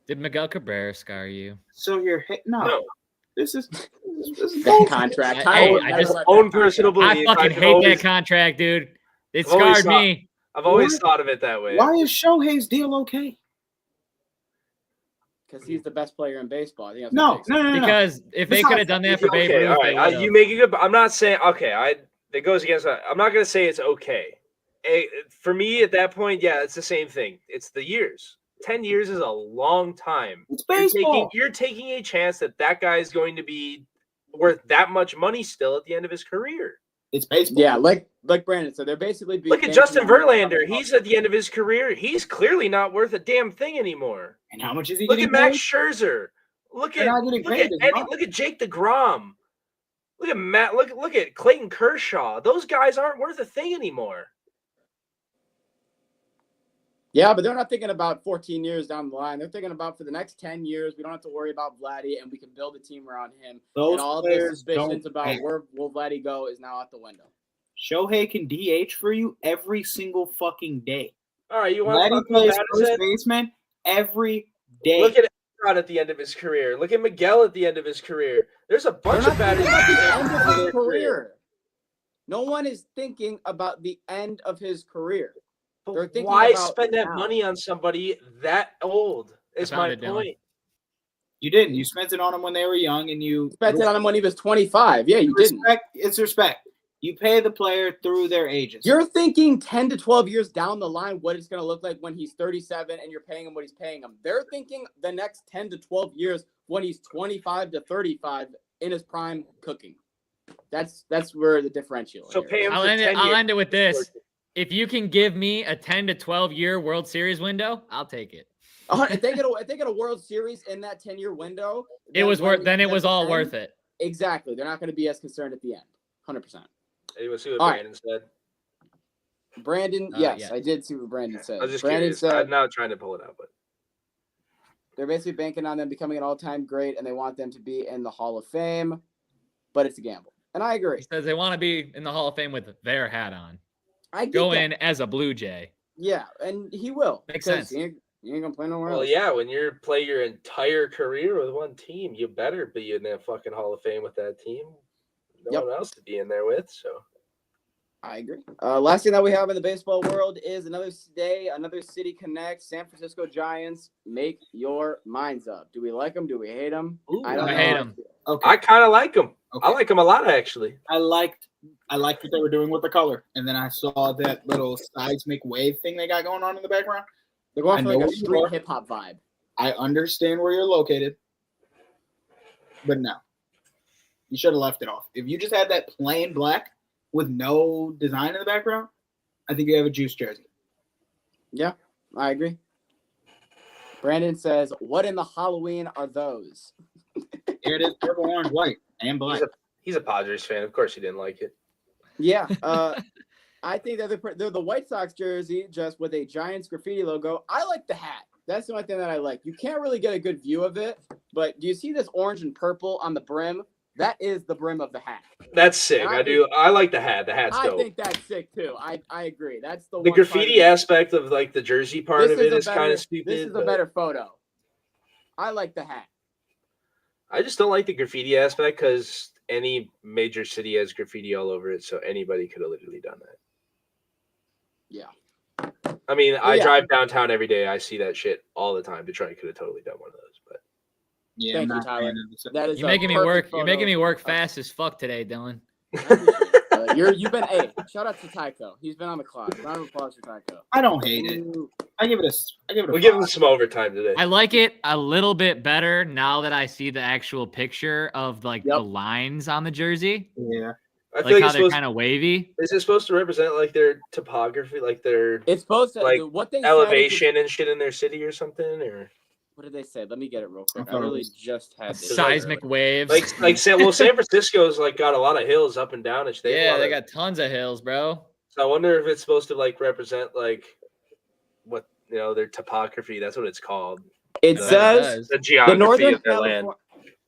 Did Miguel Cabrera scar you? So you're no. This is that contract. Hey, I just own personal belief. I fucking hate that contract, dude. It scarred me. I've always thought of it that way. Why is Shohei's deal okay? Because he's the best player in baseball. I think that's No. Because if they could have done that for Babe Ruth, all they right. would've. You make a good. I'm not saying okay. That goes against. I'm not going to say it's okay. For me, at that point, yeah, it's the same thing. It's the years. 10 years is a long time. It's baseball. You're taking a chance that guy is going to be worth that much money still at the end of his career. It's baseball. Yeah, like Brandon said, they're basically look at Justin Verlander. He's at the end of his career. He's clearly not worth a damn thing anymore. And how much is he Look getting at Max paid? Scherzer. Look They're not getting paid as much. look at Jake DeGrom. Look at Matt. Look at Clayton Kershaw. Those guys aren't worth a thing anymore. Yeah, but they're not thinking about 14 years down the line. They're thinking about for the next 10 years, we don't have to worry about Vladdy, and we can build a team around him. Those and all the players suspicions don't about pay. where will Vladdy go is now out the window. Shohei can DH for you every single fucking day. All right, you want Vladdy to plays talk first about baseman every day. Look at Aaron at the end of his career. Look at Miguel at the end of his career. There's a bunch of batters at the end of his their career. No one is thinking about the end of his career. They're But thinking why about spend that now. money on somebody that old? Is my found it, Dylan. point. You didn't. You spent it on them when they were young, and you Spent it on him when he was 25. Yeah, you didn't. respect. It's respect. You pay the player through their ages. You're thinking 10 to 12 years down the line what it's going to look like when he's 37 and you're paying him what he's paying him. They're thinking the next 10 to 12 years when he's 25 to 35 in his prime cooking. That's where the differential So here pay is. him. I'll for end 10 it. I'll years. end it with this. If you can give me a 10 to 12 year World Series window, I'll take it. If they get a World Series in that 10-year window, It was worth. Then it was all end, worth it. Exactly. They're not going to be as concerned at the end. 100%. You want to see what All right. Brandon said? Brandon, Yeah. I did see what Brandon said. I was just Brandon curious. said I'm not trying to pull it out, but they're basically banking on them becoming an all-time great, and they want them to be in the Hall of Fame, but it's a gamble. And I agree. He says they want to be in the Hall of Fame with their hat on. I get Go that. in as a Blue Jay. Yeah, and he will. Makes because sense. He ain't gonna play nowhere well, else. yeah. When you play your entire career with one team, you better be in that fucking Hall of Fame with that team. No Yep. one else to be in there with. So I agree. Last thing that we have in the baseball world is another day, another city connect. San Francisco Giants. Make your minds up. Do we like them? Do we hate them? Ooh, I don't I know. hate 'em. Okay. I kind of like them. Okay. I like them a lot, actually. I liked what they were doing with the color, and then I saw that little seismic wave thing they got going on in the background. They're going I for know like a what you street are. hip hop vibe. I understand where you're located, but no, you should have left it off. If you just had that plain black with no design in the background, I think you have a juice jersey. Yeah, I agree. Brandon says, "What in the Halloween are those?" Here it is: purple, orange, white, and black. He's a Padres fan. Of course, he didn't like it. Yeah, I think that they're the White Sox jersey just with a Giants graffiti logo. I like the hat. That's the only thing that I like. You can't really get a good view of it, but do you see this orange and purple on the brim? That is the brim of the hat. That's sick. I like the hat. The hat's I dope. think that's sick too. I agree. That's the The one graffiti part aspect of like the jersey part of it is kind of stupid. This is a better photo. I like the hat. I just don't like the graffiti aspect because any major city has graffiti all over it, so anybody could have literally done that. Yeah. I mean, I drive downtown every day. I see that shit all the time. Detroit could have totally done one of those, but Yeah, thank you, Tyler. That is You're making me work. You're making me work fast as fuck today, Dylan. You've been shout out to Tycho. He's been on the clock. Round of applause for Tycho. I don't hate it. I give it a. We give him some overtime today. I like it a little bit better now that I see the actual picture of like the lines on the jersey. Yeah. I feel like how they're kind of wavy. Is it supposed to represent like their topography, like their? It's supposed to like what they elevation and shit in their city or something, or what did they say? Let me get it real quick. I really just had this seismic waves. Like San Francisco's like got a lot of hills up and down. They got tons of hills, bro. So I wonder if it's supposed to like represent like what their topography. That's what it's called. It says the geography of their land.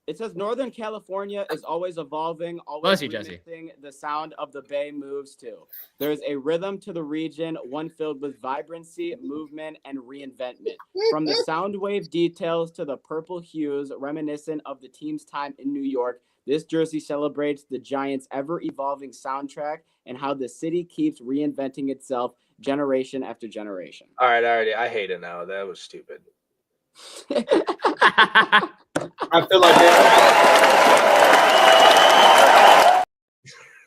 It says Northern California is always evolving, always remixing the sound of the Bay moves to. There is a rhythm to the region, one filled with vibrancy, movement, and reinventment. From the sound wave details to the purple hues reminiscent of the team's time in New York, this jersey celebrates the Giants' ever-evolving soundtrack and how the city keeps reinventing itself generation after generation. All right, I hate it now. That was stupid. I feel like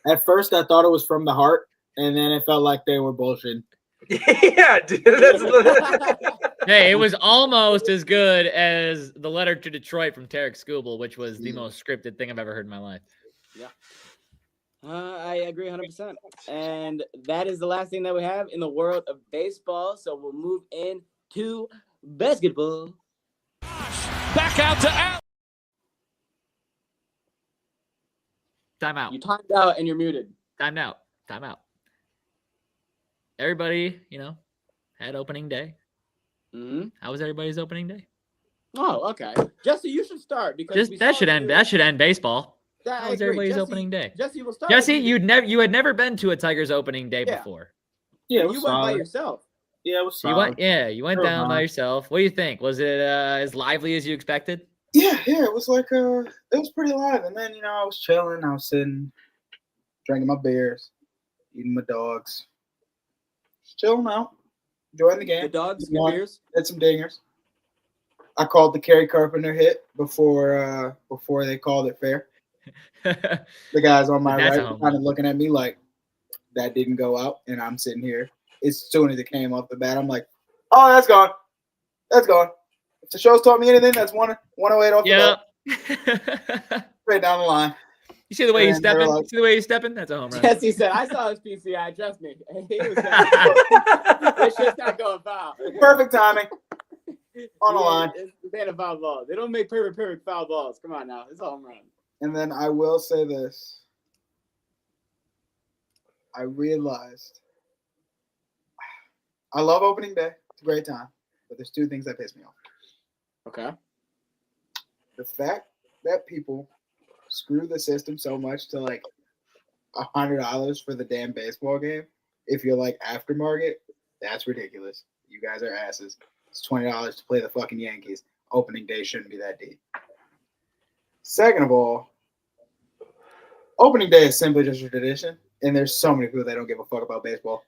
at first I thought it was from the heart, and then it felt like they were bullshitting. Yeah, dude. Hey, it was almost as good as the letter to Detroit from Tarek Skubal, which was the most scripted thing I've ever heard in my life. Yeah. I agree 100%. And that is the last thing that we have in the world of baseball. So we'll move into basketball. Back out to Al. Time out. You timed out and you're muted. Time out. Everybody, had opening day. Mm-hmm. How was everybody's opening day? Oh, okay. Jesse, you should start because that should end baseball. How was everybody's opening day? Jesse will start. Jesse, you had never been to a Tigers opening day before. Yeah, you went by yourself. Yeah, it was solid. You went down by yourself. What do you think? Was it as lively as you expected? Yeah, it was like it was pretty live. And then I was chilling, I was sitting, drinking my beers, eating my dogs, just chilling out, enjoying the game. The dogs, your beers, had some dingers. I called the Kerry Carpenter hit before they called it fair. The guys on my right were kind of looking at me like that didn't go out, and I'm sitting here. As soon as it came off the bat, I'm like, "Oh, that's gone. That's gone." If the show's taught me anything, that's 108 off the bat. Straight down the line. You see the way he's stepping? You see the way he's stepping? That's a home run. Jesse said, "I saw his PCI. Trust me." He was it's just not going foul. Perfect timing. On the line. They had a foul ball. They don't make perfect foul balls. Come on now. It's a home run. And then I will say this. I realized I love opening day. It's a great time. But there's two things that piss me off. Okay. The fact that people screw the system so much to like $100 for the damn baseball game. If you're like aftermarket, that's ridiculous. You guys are asses. It's $20 to play the fucking Yankees. Opening day shouldn't be that deep. Second of all, opening day is simply just a tradition, and there's so many people that don't give a fuck about baseball.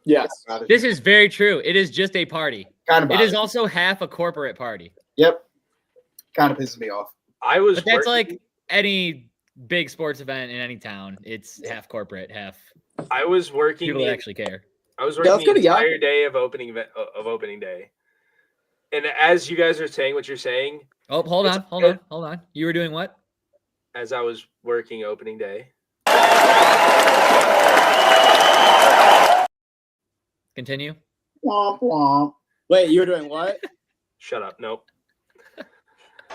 Yes. This is very true. It is just a party. Kind of. It is also half a corporate party. Yep. Kind of pisses me off. But that's like any big sports event in any town. It's half corporate, half. I was working. People that actually care. I was working the entire day of opening day, and as you guys are saying what you're saying. Oh, hold on. You were doing what? As I was working opening day. Continue. Womp womp. Wait, you were doing what? Shut up. Nope.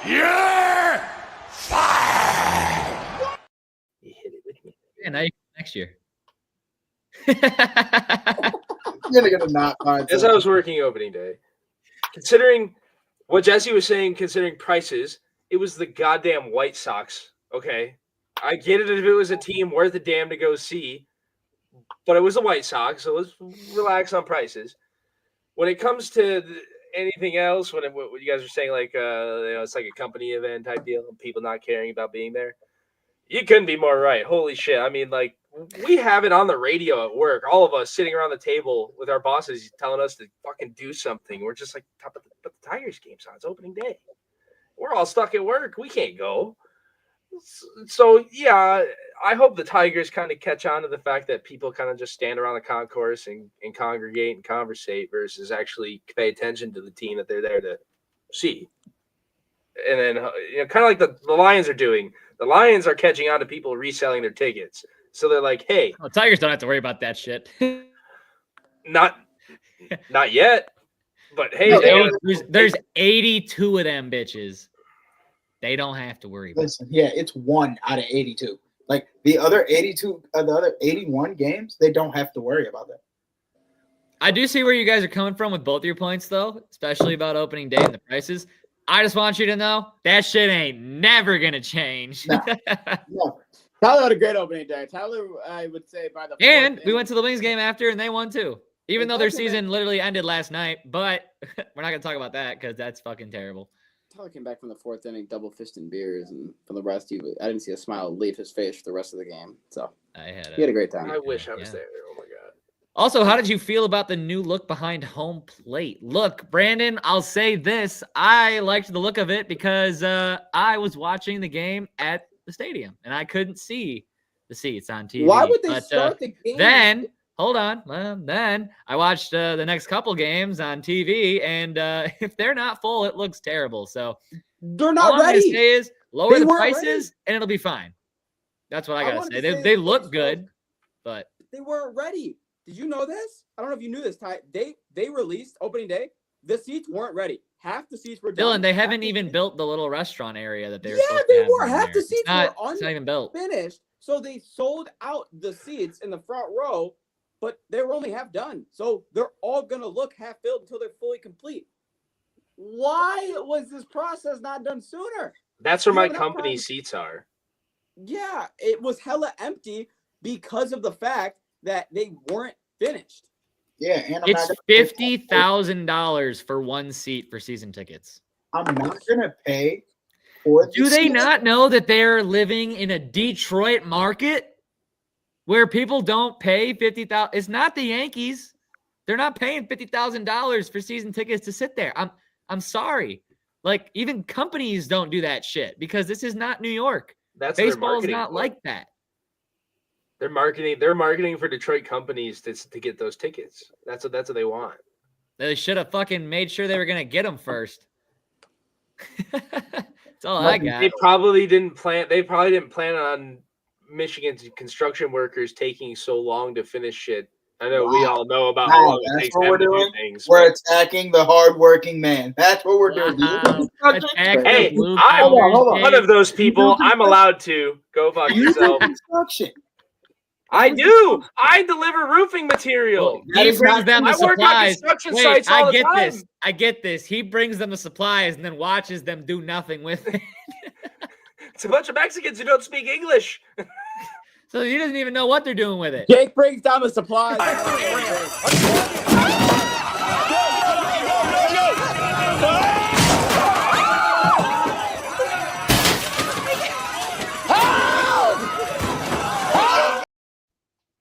You're fired. You hit it with me. Yeah, now you next year. You're gonna not find. As I was working opening day. considering what Jesse was saying, considering prices, it was the goddamn White Sox. Okay, I get it if it was a team worth a damn to go see, but it was the White Sox, so let's relax on prices. When it comes to anything else, what you guys are saying, like it's like a company event type deal, and people not caring about being there, you couldn't be more right. Holy shit! I mean, like we have it on the radio at work, all of us sitting around the table with our bosses telling us to fucking do something. We're just like, but the Tigers game's on. It's opening day. We're all stuck at work. We can't go. So, yeah, I hope the Tigers kind of catch on to the fact that people kind of just stand around the concourse and congregate and conversate versus actually pay attention to the team that they're there to see. And then, kind of like the Lions are doing. The Lions are catching on to people reselling their tickets. So they're like, hey. Well, Tigers don't have to worry about that shit. Not yet. But, hey. No, there's 82 of them bitches. They don't have to worry about it. Listen, yeah, it's 1 out of 82. Like the other 82, the other 81 games, they don't have to worry about that. I do see where you guys are coming from with both your points, though, especially about opening day and the prices. I just want you to know that shit ain't never going to change. No, never. Tyler had a great opening day. Tyler, I would say, by the And we went to the Wings game after, and they won, too. Even though their season literally ended last night. But we're not going to talk about that because that's fucking terrible. Tyler came back from the fourth inning, double fisting beers, and for the rest, I didn't see a smile leave his face for the rest of the game. So he had a great time. I wish I was there. Oh my god! Also, how did you feel about the new look behind home plate? Look, Brandon, I'll say this: I liked the look of it because I was watching the game at the stadium and I couldn't see the seats on TV. Why would they start the game? Then. Hold on. Then I watched the next couple games on TV, and if they're not full, it looks terrible. So they're not all ready. I'm gonna say is lower the prices, and it'll be fine. That's what I gotta say. They look good, but they weren't ready. Did you know this? I don't know if you knew this, Ty. They released opening day. The seats weren't ready. Half the seats were done. Dylan, they haven't even built the little restaurant area that they were. Yeah, they were. Half the seats were it's not even built. Finished. So they sold out the seats in the front row. But they were only half done. So they're all going to look half filled until they're fully complete. Why was this process not done sooner? That's where my company seats are. Yeah, it was hella empty because of the fact that they weren't finished. Yeah, and it's $50,000 for one seat for season tickets. I'm not going to pay for the Do they not know that they're living in a Detroit market? Where people don't pay $50,000, it's not the Yankees. They're not paying $50,000 for season tickets to sit there. I'm sorry. Like even companies don't do that shit because this is not New York. Baseball is not like that. They're marketing for Detroit companies to get those tickets. That's what they want. They should have fucking made sure they were gonna get them first. That's all I got. They probably didn't plan on Michigan's construction workers taking so long to finish shit. I know we all know about how long it takes them to do things. We're attacking the hardworking man. That's what we're doing. Hey, I'm one of those people. I'm allowed to go fuck yourself. I do. I deliver roofing material. He brings them the supplies. Wait, I get this. He brings them the supplies and then watches them do nothing with it. It's a bunch of Mexicans who don't speak English. So he doesn't even know what they're doing with it. Jake brings down the supplies.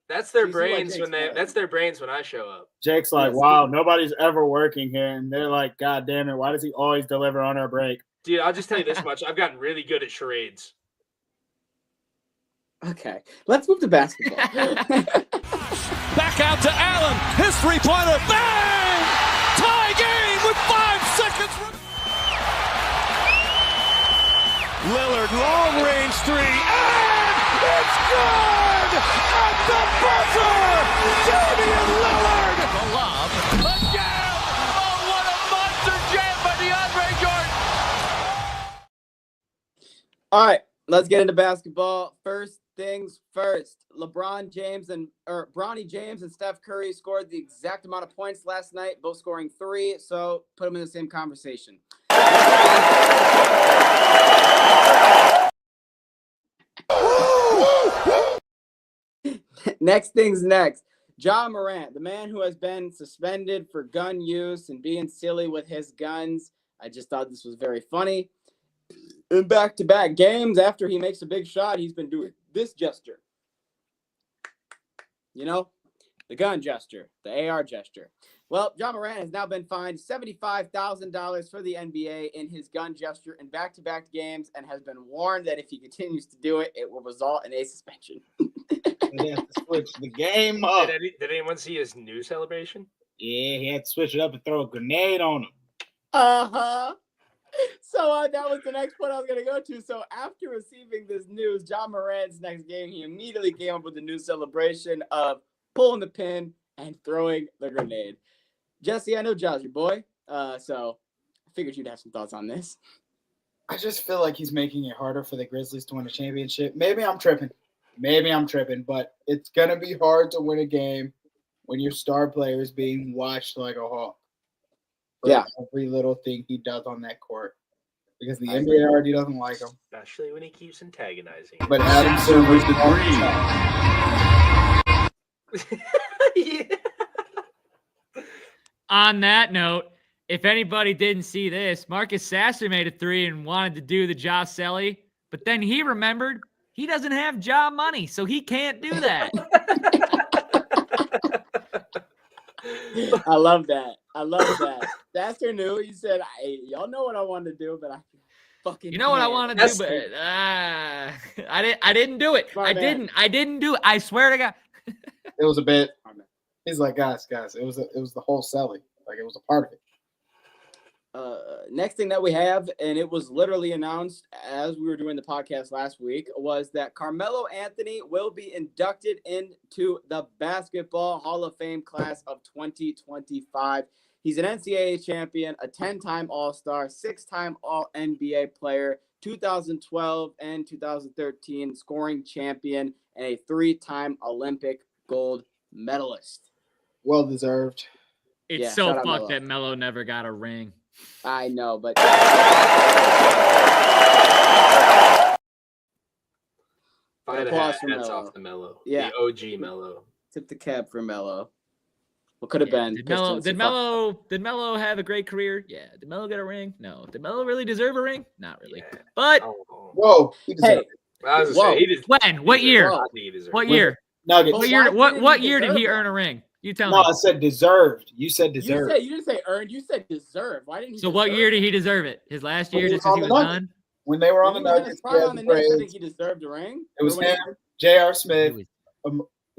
That's their brains that's their brains when I show up. Jake's like, wow, nobody's ever working here. And they're like, God damn it, why does he always deliver on our break? Dude, I'll just tell you this much. I've gotten really good at charades. Okay, let's move to basketball. Back out to Allen. His three-pointer. Bang! Tie game with 5 seconds. Lillard, long-range three. And it's good! At the buzzer! Damian Lillard! The lob. Again! Oh, what a monster jam by DeAndre Jordan! All right, let's get into basketball. First things first. Bronny James and Steph Curry scored the exact amount of points last night, both scoring 3. So put them in the same conversation. Next thing's next. Ja Morant, the man who has been suspended for gun use and being silly with his guns. I just thought this was very funny. In back-to-back games, after he makes a big shot, he's been doing this gesture. You know, the gun gesture, the AR gesture. Well, Ja Morant has now been fined $75,000 for the NBA in his gun gesture in back-to-back games and has been warned that if he continues to do it, it will result in a suspension. They have to switch the game up. Did anyone see his new celebration? Yeah, he had to switch it up and throw a grenade on him. Uh-huh. So that was the next point I was going to go to. So after receiving this news, Ja Morant's next game, he immediately came up with the new celebration of pulling the pin and throwing the grenade. Jesse, I know Ja's your boy, so I figured you'd have some thoughts on this. I just feel like he's making it harder for the Grizzlies to win a championship. Maybe I'm tripping, but it's going to be hard to win a game when your star player is being watched like a hawk. Yeah. Every little thing he does on that court. Because the NBA already doesn't like him. Especially when he keeps antagonizing. But Adam Silver's the Yeah. On that note, if anybody didn't see this, Marcus Sasser made a 3 and wanted to do the Ja Selly, but then he remembered he doesn't have Ja money, so he can't do that. I love that. Sasser knew. He said, hey, y'all know what I wanted to do, but I fucking You know what I want to do, but I didn't do it. Smart man. I didn't do it. I swear to God. It was a bit. He's like, guys, it was the whole selling. Like, it was a part of it. Next thing that we have, and it was literally announced as we were doing the podcast last week, was that Carmelo Anthony will be inducted into the Basketball Hall of Fame class of 2025. He's an NCAA champion, a 10-time All-Star, 6-time All-NBA player, 2012 and 2013 scoring champion, and a 3-time Olympic gold medalist. Well deserved. It's so fucked that Melo never got a ring. I know, but hats off to Melo. Yeah. The OG Melo. Tip the cap for Melo. What could have been? Did Melo have a great career? Yeah. Did Melo get a ring? No. Did Melo really deserve a ring? Not really. Yeah. But whoa, he deserved it. I was gonna say, he did, when? What year? What year? Nuggets. What year did he earn a ring? You tell me. No, I said deserved. You said deserved. You didn't say earned. You said deserved. Why didn't he? So what year did he deserve it? His last year, just because he was done? When they were on the Nuggets, I think he deserved a ring. It was him, J.R. Smith.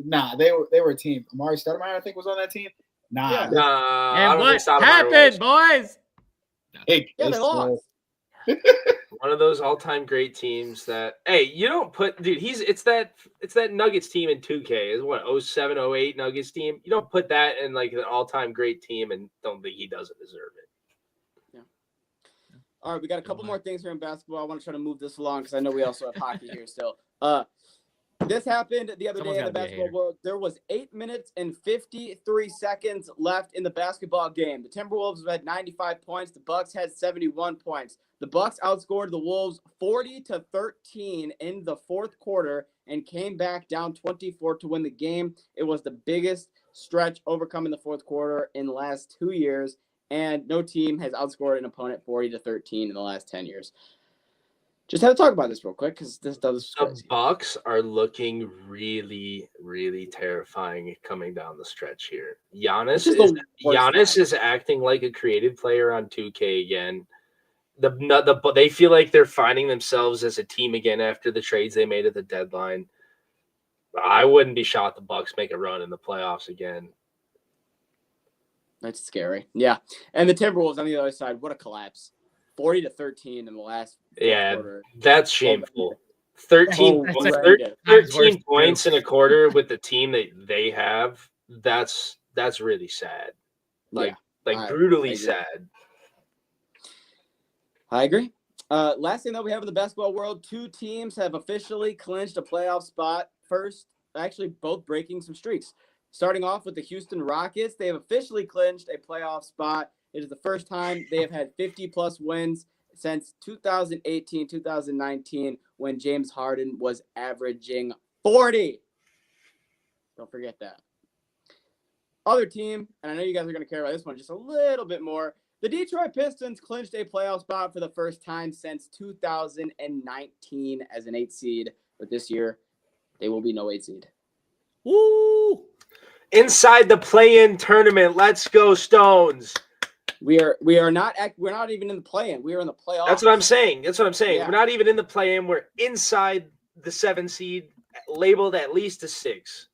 Nah, they were a team. Amari Stoudemire, I think, was on that team. Nah. And what happened, boys? They lost. One of those all-time great teams that, hey, you don't put, dude, it's that Nuggets team in 2K. Is what, 07, 08 Nuggets team? You don't put that in like an all-time great team and don't think he doesn't deserve it. Yeah. All right, we got a couple more things here in basketball. I want to try to move this along because I know we also have hockey here still. This happened the other day in the basketball world. There was 8 minutes and 53 seconds left in the basketball game. The Timberwolves had 95 points. The Bucks had 71 points. The Bucks outscored the Wolves 40-13 in the fourth quarter and came back down 24 to win the game. It was the biggest stretch overcoming the fourth quarter in the last 2 years, and no team has outscored an opponent 40-13 in the last 10 years. Just had to talk about this real quick because this does. The Bucks are looking really, really terrifying coming down the stretch here. Giannis is acting like a creative player on 2K again. They feel like they're finding themselves as a team again after the trades they made at the deadline. I wouldn't be shocked the Bucks make a run in the playoffs again. That's scary. Yeah, and the Timberwolves on the other side, what a collapse. 40-13 in the last quarter. That's shameful. 13 points in a quarter with the team that they have. That's really sad. Brutally sad. I agree. Last thing that we have in the basketball world, 2 teams have officially clinched a playoff spot. First, actually both breaking some streaks. Starting off with the Houston Rockets, they have officially clinched a playoff spot. It is the first time they have had 50-plus wins since 2018, 2019, when James Harden was averaging 40. Don't forget that. Other team, and I know you guys are going to care about this one just a little bit more, the Detroit Pistons clinched a playoff spot for the first time since 2019 as an 8 seed, but this year they will be no 8 seed. Woo! Inside the play-in tournament. Let's go, Stones. We're not even in the play-in. We are in the playoffs. That's what I'm saying. Yeah. We're not even in the play-in. We're inside the 7 seed, labeled at least a 6.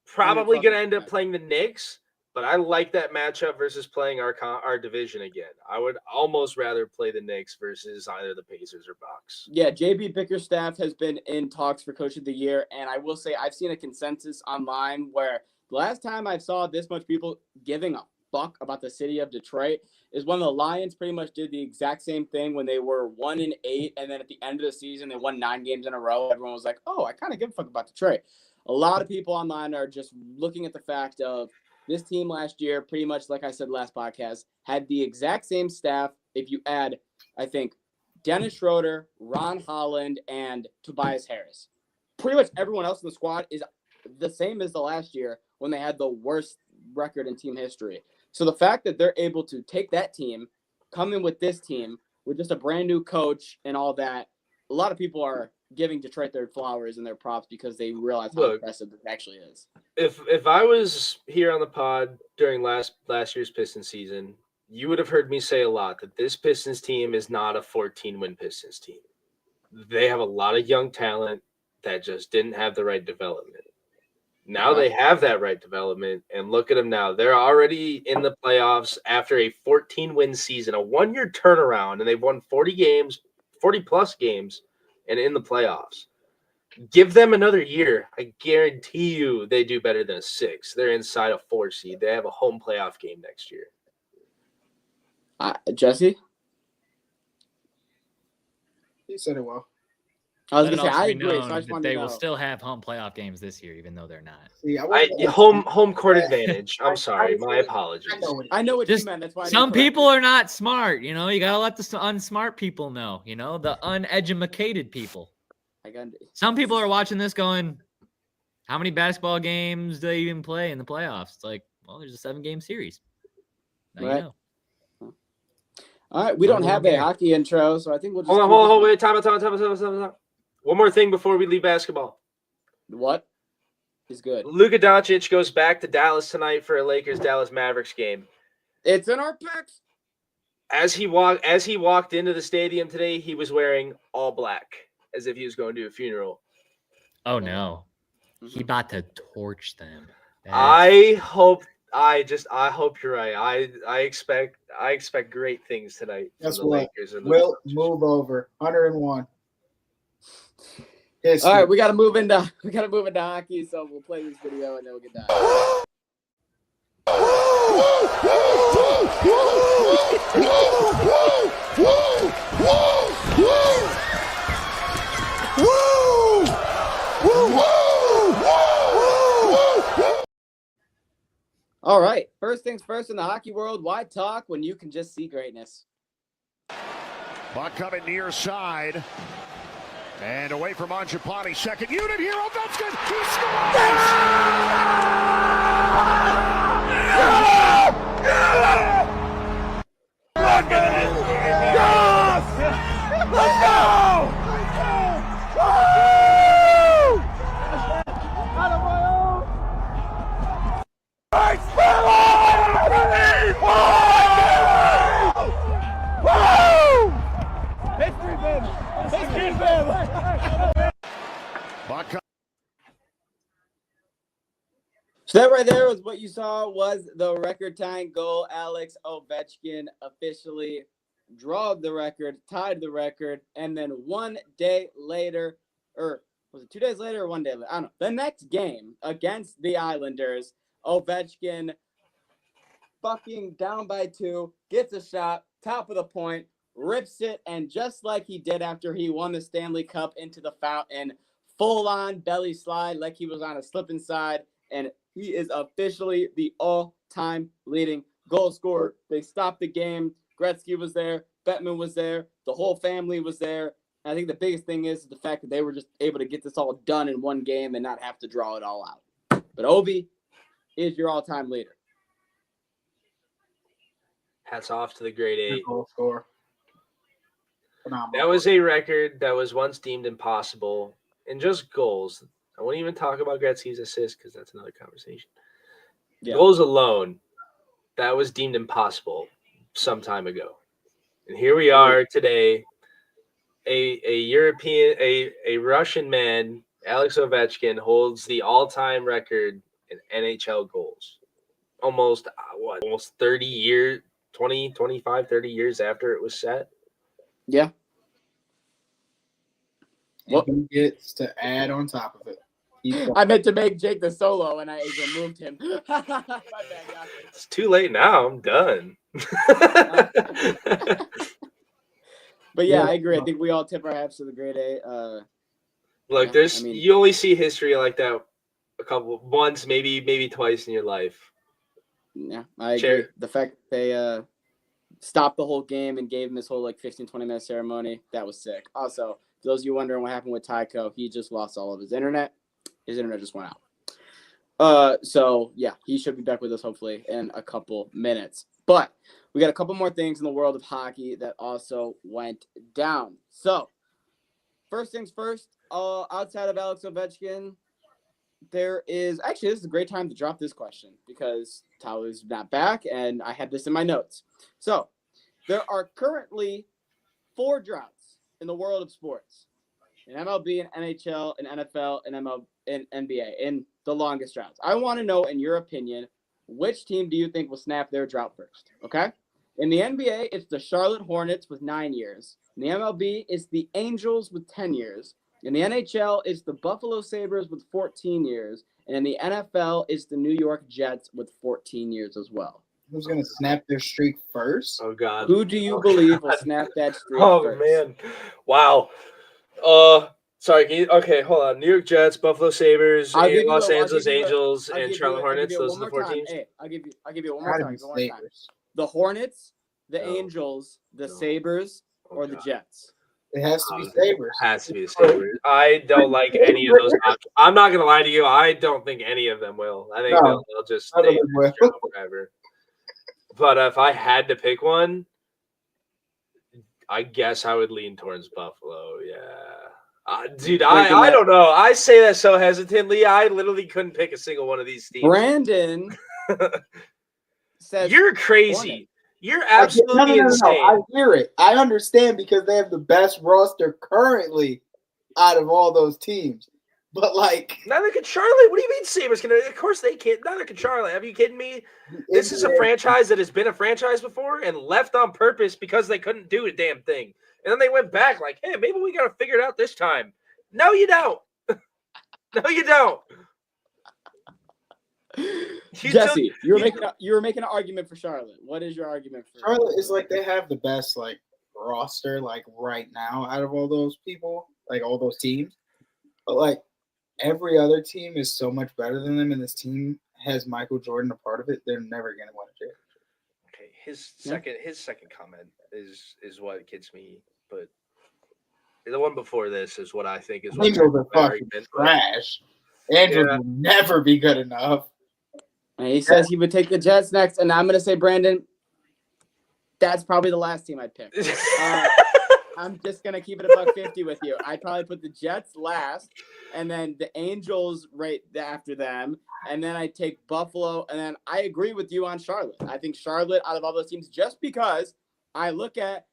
Probably going to end up playing the Knicks, but I like that matchup versus playing our division again. I would almost rather play the Knicks versus either the Pacers or Bucks. Yeah, JB Bickerstaff has been in talks for Coach of the Year, and I will say I've seen a consensus online where the last time I saw this much people giving a fuck about the city of Detroit is when the Lions pretty much did the exact same thing when they were 1-8, and then at the end of the season they won 9 games in a row. Everyone was like, "Oh, I kind of give a fuck about Detroit." A lot of people online are just looking at the fact of this team last year, pretty much like I said last podcast, had the exact same staff. If you add, I think, Dennis Schroeder, Ron Holland, and Tobias Harris, pretty much everyone else in the squad is the same as the last year when they had the worst record in team history. So the fact that they're able to take that team, come in with this team with just a brand new coach and all that, a lot of people are giving Detroit their flowers and their props because they realize how impressive this actually is. If I was here on the pod during last year's Pistons season, you would have heard me say a lot that this Pistons team is not a 14-win Pistons team. They have a lot of young talent that just didn't have the right development. Now they have that right development, and look at them now. They're already in the playoffs after a 14-win season, a 1-year turnaround, and they've won 40-plus games, and in the playoffs. Give them another year. I guarantee you they do better than a 6. They're inside a 4 seed. They have a home playoff game next year. Jesse? He said it well. I was going to say, I agree. So I just they will still have home playoff games this year, even though they're not. See, home court advantage. I'm sorry. My apologies. I know what you meant. That's why some people are not smart. You know, you got to let the unsmart people know, you know, the uneducated people. Some people are watching this going, how many basketball games do they even play in the playoffs? It's like, well, there's a 7-game series. Now you know. All right, we don't have a hockey intro, so I think we'll just hold on, wait, time out. One more thing before we leave basketball. What is good? Luka Doncic goes back to Dallas tonight for a Lakers-Dallas Mavericks game. It's in our picks. As he walked into the stadium today, he was wearing all black, as if he was going to a funeral. Oh no, he about to torch them. I hope you're right. I expect great things tonight. Guess from the what? Lakers and the We'll move over 101. All right, we got to move into hockey, so we'll play this video and then we'll get done. All right, first things first in the hockey world, why talk when you can just see greatness? Puck coming near side. And away from Mangiapane, second unit here. Ovechkin, he scores! Look at it! Yes! Let's go! So that right there was what you saw was the record-tying goal. Alex Ovechkin officially drawed the record, tied the record, and then 1 day later, or was it 2 days later or 1 day later? I don't know. The next game against the Islanders, Ovechkin fucking down by 2, gets a shot, top of the point, rips it, and just like he did after he won the Stanley Cup into the fountain, full-on belly slide like he was on a slip and slide, and he is officially the all-time leading goal scorer. They stopped the game. Gretzky was there. Bettman was there. The whole family was there. And I think the biggest thing is the fact that they were just able to get this all done in one game and not have to draw it all out. But Ovi is your all-time leader. Hats off to the grade 8. Goal scorer. Phenomenal. That was a record that was once deemed impossible in just goals. I won't even talk about Gretzky's assists because that's another conversation. Yeah. Goals alone, that was deemed impossible some time ago. And here we are today, a Russian man, Alex Ovechkin, holds the all-time record in NHL goals. Almost 30 years, 20, 25, 30 years after it was set. Yeah. And he gets to add on top of it. I meant to make Jake the solo, and I removed him. My bad, guys. It's too late now. I'm done. But yeah, I agree. I think we all tip our hats to the grade 8. Look, you only see history like that once, maybe twice in your life. Yeah, I agree. The fact that they stopped the whole game and gave him this whole 15-20 minute ceremony, that was sick. Also, for those of you wondering what happened with Tycho, he just lost all of his internet. His internet just went out. So yeah, he should be back with us hopefully in a couple minutes. But we got a couple more things in the world of hockey that also went down. So first things first, outside of Alex Ovechkin, this is a great time to drop this question because Tyler's not back and I had this in my notes. So there are currently 4 droughts in the world of sports. In MLB, in NHL, in NFL, in NBA, in the longest droughts. I want to know, in your opinion, which team do you think will snap their drought first? Okay? In the NBA, it's the Charlotte Hornets with 9 years. In the MLB, it's the Angels with 10 years. In the NHL, it's the Buffalo Sabres with 14 years. And in the NFL, it's the New York Jets with 14 years as well. Who's going to snap their streak first? Oh, God. Who do you believe will snap that streak first? Man. Wow. Sorry. Okay, hold on. New York Jets, Buffalo Sabres, Los Angeles Angels, and Charlotte Hornets. Those are the 4 teams. Hey, I'll give you one more time. The Hornets, the Angels, the Sabres, or the Jets. It has to be Sabres. Has to be the Sabres. I don't like any of those options. I'm not going to lie to you. I don't think any of them will. I think they'll just stay forever. But if I had to pick one, I guess I would lean towards Buffalo. Yeah. Dude, I don't know. I say that so hesitantly. I literally couldn't pick a single one of these teams. Brandon says you're crazy. Hornet. You're absolutely insane. I hear it. I understand because they have the best roster currently out of all those teams. But neither can Charlotte. What do you mean Sabres can? Of course they can't. Neither can Charlotte. Are you kidding me? This is a franchise that has been a franchise before and left on purpose because they couldn't do a damn thing. And then they went back hey, maybe we got to figure it out this time. No, you don't. No, you don't. Jesse, you were making an argument for Charlotte. What is your argument for Charlotte? Is they have the best roster right now out of all those people, all those teams. But every other team is so much better than them, and this team has Michael Jordan a part of it. They're never going to win a championship. Okay, his second comment is what gets me, but the one before this is what I think is Angels are fucking trash. Angels will never be good enough. And he says he would take the Jets next, and I'm going to say, Brandon, that's probably the last team I'd pick. I'm just going to keep it $1.50 with you. I'd probably put the Jets last, and then the Angels right after them, and then I'd take Buffalo, and then I agree with you on Charlotte. I think Charlotte, out of all those teams, just because I look at,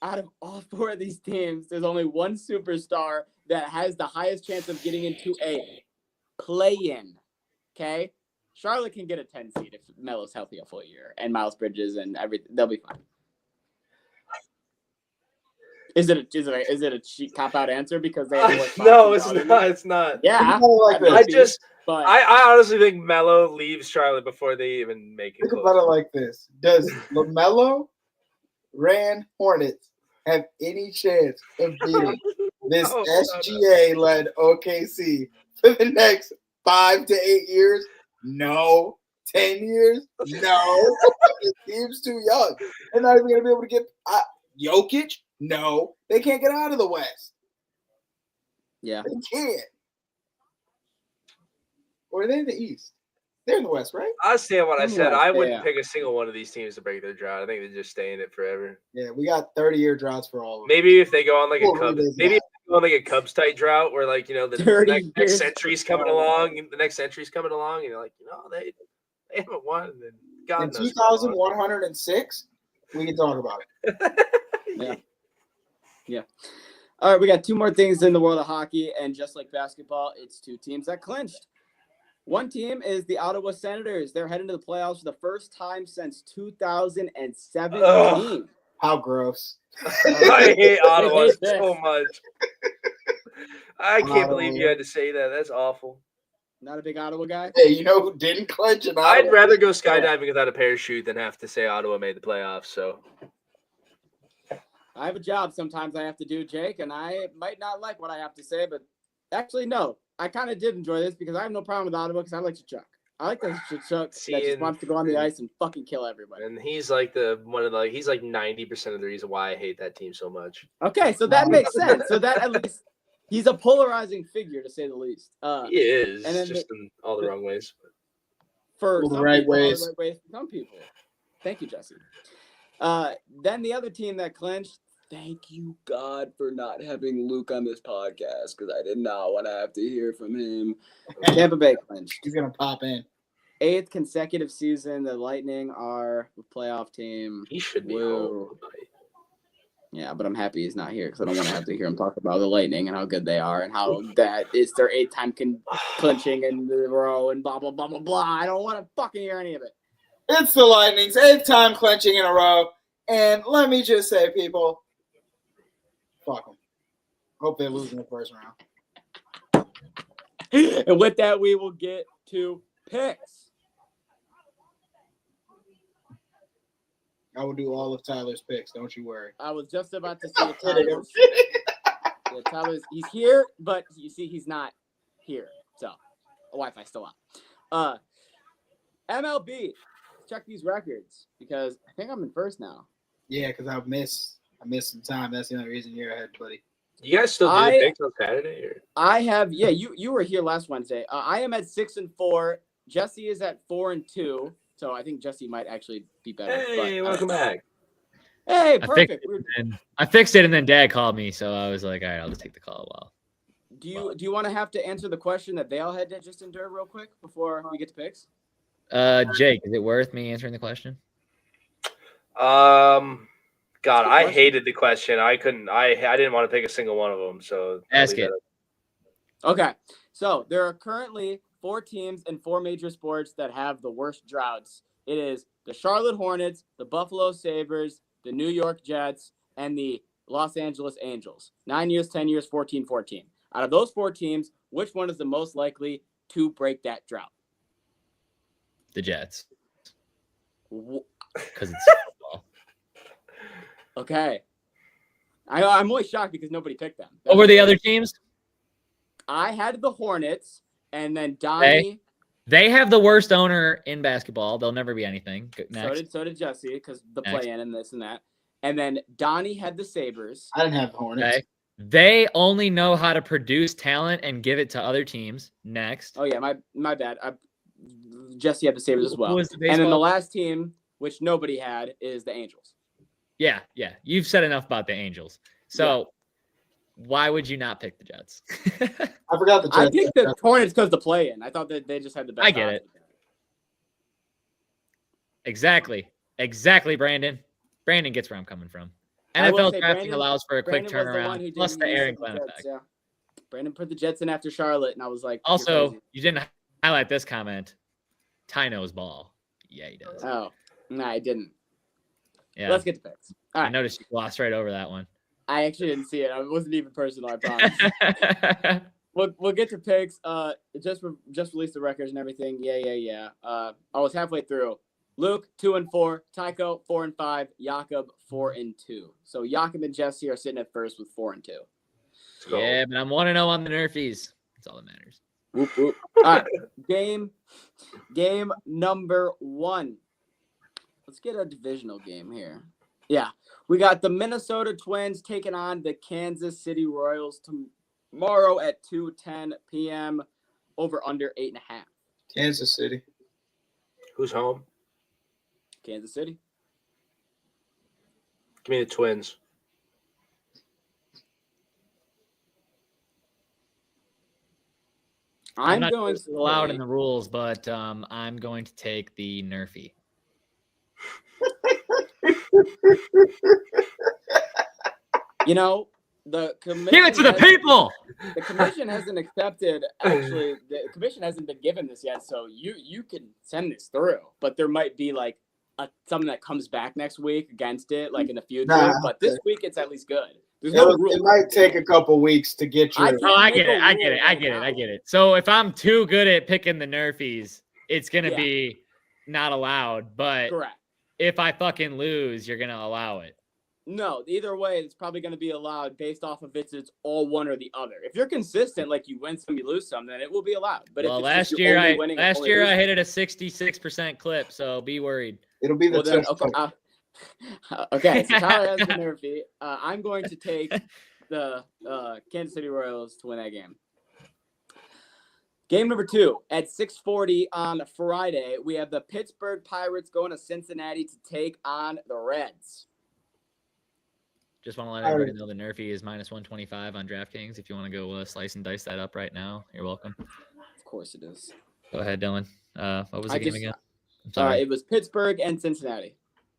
out of all 4 of these teams, there's only one superstar that has the highest chance of getting into a play-in, okay? Charlotte can get a 10 seed if Melo's healthy a full year, and Miles Bridges and everything. They'll be fine. Is it a cheap cop-out answer because they have no, it's not. It's not. Yeah, I honestly think Melo leaves Charlotte before they even make it. Think about it like this: does LaMelo ran Hornets have any chance of beating this No. SGA-led OKC for the next 5 to 8 years? No. 10 years? No. This team's too young. They're not even going to be able to get Jokic? No. They can't get out of the West. Yeah. They can't. Or are they in the East? They're in the West, right? I stand what I said. I wouldn't Yeah. pick a single one of these teams to break their drought. I think they just stay in it forever. Yeah, we got 30-year droughts for all of them. Maybe if they go on like Well, a Cubs, revisit maybe that. if they go on like a Cubs type drought where like the 30 next years. century's coming along, and the next century's coming along, and you're like, they haven't won. And God In knows how long. 2106, we can talk about it. Yeah. All right, we got two more things in the world of hockey, and just like basketball, it's two teams that clinched. One team is the Ottawa Senators. They're heading to the playoffs for the first time since 2017. Ugh. How gross. I hate Ottawa hate this. so much. I can't believe you had to say that. That's awful. Not a big Ottawa guy? Hey, you know who didn't clinch in Ottawa? I'd rather go skydiving without a parachute than have to say Ottawa made the playoffs. So I have a job sometimes I have to do, Jake, and I might not like what I have to say, but actually, no. I kind of did enjoy this because I have no problem with Ottawa because I like Chuck. I like that Chuck that just wants to go on the ice and fucking kill everybody. and he's like he's like 90% of the reason why I hate that team so much. Okay, so that makes sense. So that at least he's a polarizing figure to say the least. He is, and then just in all the wrong ways. For All the some right people, all ways. the right ways for some people. Thank you, Jesse. Then the other team that clinched. Thank you, God, for not having Luke on this podcast because I did not want to have to hear from him. Tampa Bay clinched. He's going to pop in. 8th consecutive season. The Lightning are a playoff team. He should be Whoa. home. Yeah, but I'm happy he's not here because I don't want to have to hear him talk about the Lightning and how good they are and how that is their 8th time clinching in a row and blah, blah, blah, blah, blah. I don't want to fucking hear any of it. It's the Lightning's 8th time clinching in a row. And let me just say, people, fuck them. Hope they lose in the first round. And with that, we will get to picks. I will do all of Tyler's picks. Don't you worry. I was just about to say I'm kidding. Tyler's. Yeah, Tyler's. He's here, but you see, he's not here. So, Wi-Fi still on. MLB. Check these records because I think I'm in first now. Yeah, because I missed some time. That's the only reason you're ahead, buddy. You guys still do the picks on Saturday? Or? I have. Yeah, you were here last Wednesday. I am at 6-4. Jesse is at 4-2. So I think Jesse might actually be better. Hey, but, welcome back. Hey, perfect. I fixed it, and then Dad called me, so I was like, all right, I'll just take the call a while. Do you want to have to answer the question that they all had to just endure real quick before we get to picks? Jake, is it worth me answering the question? God, I hated the question. I didn't want to pick a single one of them. So ask it. Okay, so there are currently 4 teams in 4 major sports that have the worst droughts. It is the Charlotte Hornets, the Buffalo Sabres, the New York Jets, and the Los Angeles Angels. 9 years, 10 years, 14-14. Out of those 4 teams, which one is the most likely to break that drought? The Jets. Because it's football. Okay. I'm always shocked because nobody picked them. What were the other teams? I had the Hornets, and then Donnie. They have the worst owner in basketball. They'll never be anything. Next. So did Jesse because the play-in and this and that. And then Donnie had the Sabres. I didn't have the Hornets. Okay. They only know how to produce talent and give it to other teams. Next. Oh, yeah, my bad. Jesse had the Sabres as well. Who was the and then baseball? the last team, which nobody had, is the Angels. Yeah. You've said enough about the Angels. So why would you not pick the Jets? I forgot the Jets. I picked the Hornets because the play-in. I thought that they just had the best. I get it. Exactly, Brandon. Brandon gets where I'm coming from. I will NFL say drafting allows for a quick Brandon was the one turnaround, who plus didn't the use Aaron the Glenn Jets, effect. yeah. Brandon put the Jets in after Charlotte, and I was like, Also, crazy. you didn't highlight this comment. Ty knows ball. Yeah, he does. Oh, no, I didn't. Yeah. Let's get to picks. All I right. noticed you glossed right over that one. I actually didn't see it. It wasn't even personal, I promise. We'll get to picks. Just released the records and everything. Yeah. I was halfway through. Luke 2-4, Tycho 4-5, Jakob 4-2. So Jakob and Jesse are sitting at first with 4-2. Yeah, but I'm 1-0 on the Nerfies. That's all that matters. Whoop, whoop. All right, game number 1. Let's get a divisional game here. Yeah, we got the Minnesota Twins taking on the Kansas City Royals tomorrow at 2:10 p.m. Over under 8.5. Kansas City. Who's home? Kansas City. Give me the Twins. I'm not going sure allowed in the rules, but I'm going to take the Nerfy. You know, the commission. Give it to the people. The commission hasn't accepted. Actually, the commission hasn't been given this yet, so you can send this through. But there might be like something that comes back next week against it, like in the future. Nah. But this week, it's at least good. There's no rule. It might take a couple weeks to get your. I get it. So if I'm too good at picking the Nerfies, it's gonna be not allowed. But Correct. if I fucking lose, you're gonna allow it. No, either way, it's probably going to be allowed based off of it's all one or the other. If you're consistent, like you win some, you lose some, then it will be allowed. But well, if last year I hit it a 66% clip, so be worried. It'll be the okay. So Tyler has the Nerfy. I'm going to take the Kansas City Royals to win that game. Game number 2 at 6:40 on Friday. We have the Pittsburgh Pirates going to Cincinnati to take on the Reds. Just want to let everybody know the Nerfy is -125 on DraftKings. If you want to go slice and dice that up right now, you're welcome. Of course it is. Go ahead, Dylan. What was the game again? I'm sorry. It was Pittsburgh and Cincinnati.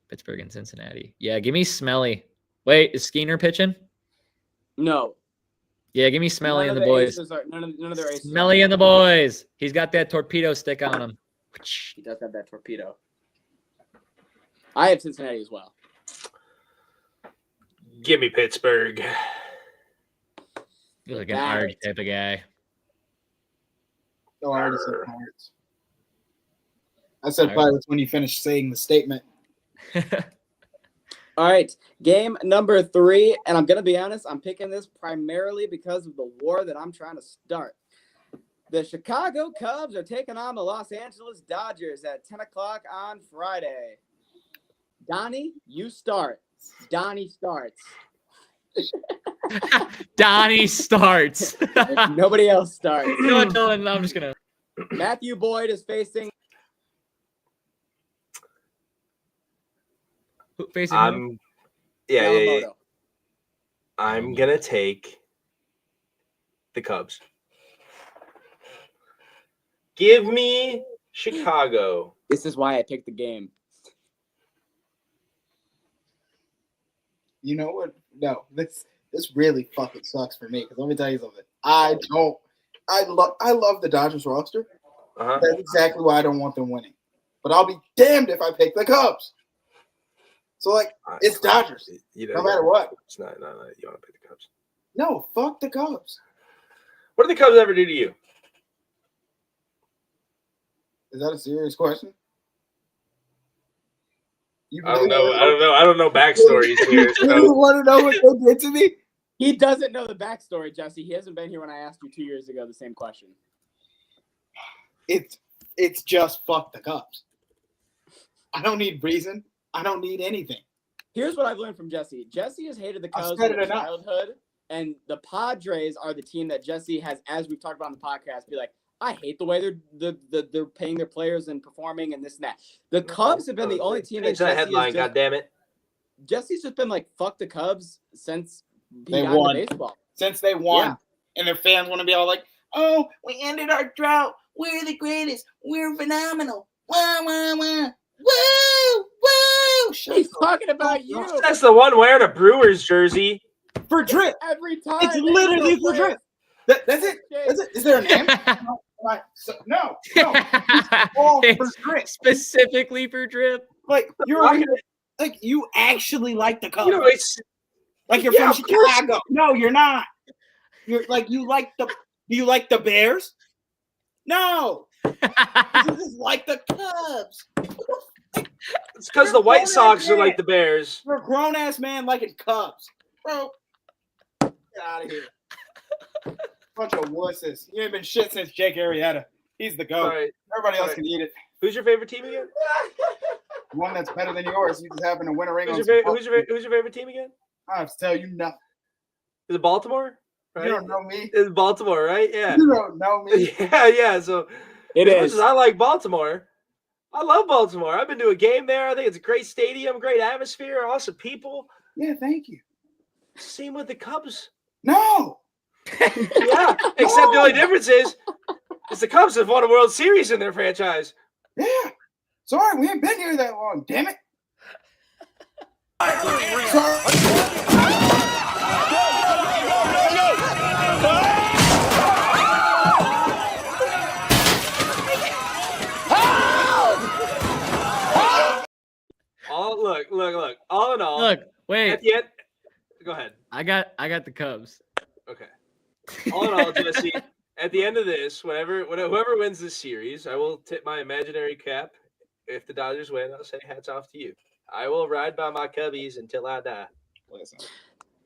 Pittsburgh and Cincinnati. Yeah, give me Smelly. Wait, is Skeeter pitching? No. Yeah, give me Smelly and the boys. None of their aces. Smelly and the boys. He's got that torpedo stick on him. He does have that torpedo. I have Cincinnati as well. Give me Pittsburgh. You're like an Irish type of guy. No, I already said Pirates. I said Pirates when you finished saying the statement. All right, game number 3, and I'm going to be honest, I'm picking this primarily because of the war that I'm trying to start. The Chicago Cubs are taking on the Los Angeles Dodgers at 10 o'clock on Friday. Donnie, you start. Donnie starts. Donnie starts. Nobody else starts. You know what, Dylan? I'm just going to. Matthew Boyd is facing. I'm gonna take the Cubs. Give me Chicago. This is why I picked the game. You know what? No, this really fucking sucks for me. Because let me tell you something. I love the Dodgers roster. That's exactly why I don't want them winning. But I'll be damned if I pick the Cubs. So, it's Dodgers. No matter what. It's not. You want to pick the Cubs? No, fuck the Cubs. What did the Cubs ever do to you? Is that a serious question? I don't know backstories here. So. You want to know what they did to me? He doesn't know the backstory, Jesse. He hasn't been here when I asked you 2 years ago the same question. It's just fuck the Cubs. I don't need reason. I don't need anything. Here's what I've learned from Jesse. Jesse has hated the Cubs from childhood, and the Padres are the team that Jesse has, as we've talked about on the podcast, be like, I hate the way they're paying their players and performing and this and that. The Cubs have been the only team that Jesse headline. God damn it! Jesse's just been like, fuck the Cubs since they won. Baseball. Since they won, and their fans want to be all like, "Oh, we ended our drought. We're the greatest. We're phenomenal. Wah wah wah." Woo! Woo! He's talking about you. That's the one wearing a Brewers jersey. For drip. Every time. It's literally for drip. That's it. That's it. Is there a name? No. All for drip. Specifically for drip. Like you actually like the Cubs. You know, you're from Chicago. No, you're not. You're like you like the. Do you like the Bears? No. You just like the Cubs. It's because the White Sox are like the Bears. You're a grown ass man liking Cubs, bro. Get out of here. Bunch of wusses. You ain't been shit since Jake Arrieta. He's the GOAT. Right. Everybody else can eat it. Who's your favorite team again? One that's better than yours. You just happen to win a ring. Who's your favorite team again? I have to tell you nothing. Is it Baltimore? Right? You don't know me. It's Baltimore, right? Yeah. You don't know me. Yeah. So It is. I like Baltimore. I love Baltimore. I've been to a game there. I think it's a great stadium, great atmosphere, awesome people. Yeah, thank you. Same with the Cubs. No. Yeah. Except the only difference is the Cubs have won a World Series in their franchise. Yeah. Sorry, we ain't been here that long. Damn it. Sorry. Look. All in all, Look, wait. at the end, go ahead. I got the Cubs. Okay. All in all, Jesse, at the end of this, whoever wins this series, I will tip my imaginary cap. If the Dodgers win, I'll say hats off to you. I will ride by my Cubbies until I die.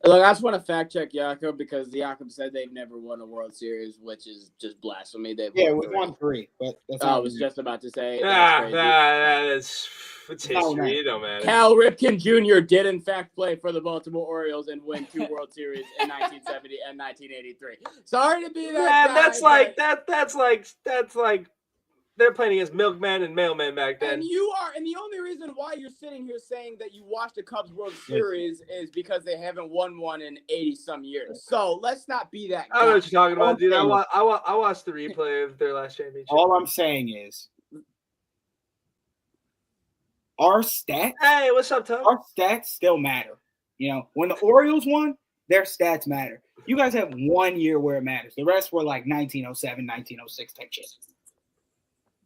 Look, I just want to fact check Jakob because Jakob said they've never won a World Series, which is just blasphemy. We won 3, but that's I was just about to say. It's history. It don't matter. Cal Ripken Jr. did in fact play for the Baltimore Orioles and win 2 World Series in 1970 and 1983. Sorry to be that. That's like they're playing against milkmen and mailmen back then. And the only reason why you're sitting here saying that you watched the Cubs World Series is because they haven't won one in 80-some years. So let's not be that guy. I don't know what you're talking about, dude. I watched the replay of their last championship. All I'm saying is our stats. Hey, what's up, Tom? Our stats still matter. You know, when the Orioles won, their stats matter. You guys have 1 year where it matters. The rest were like 1907, 1906 type shit.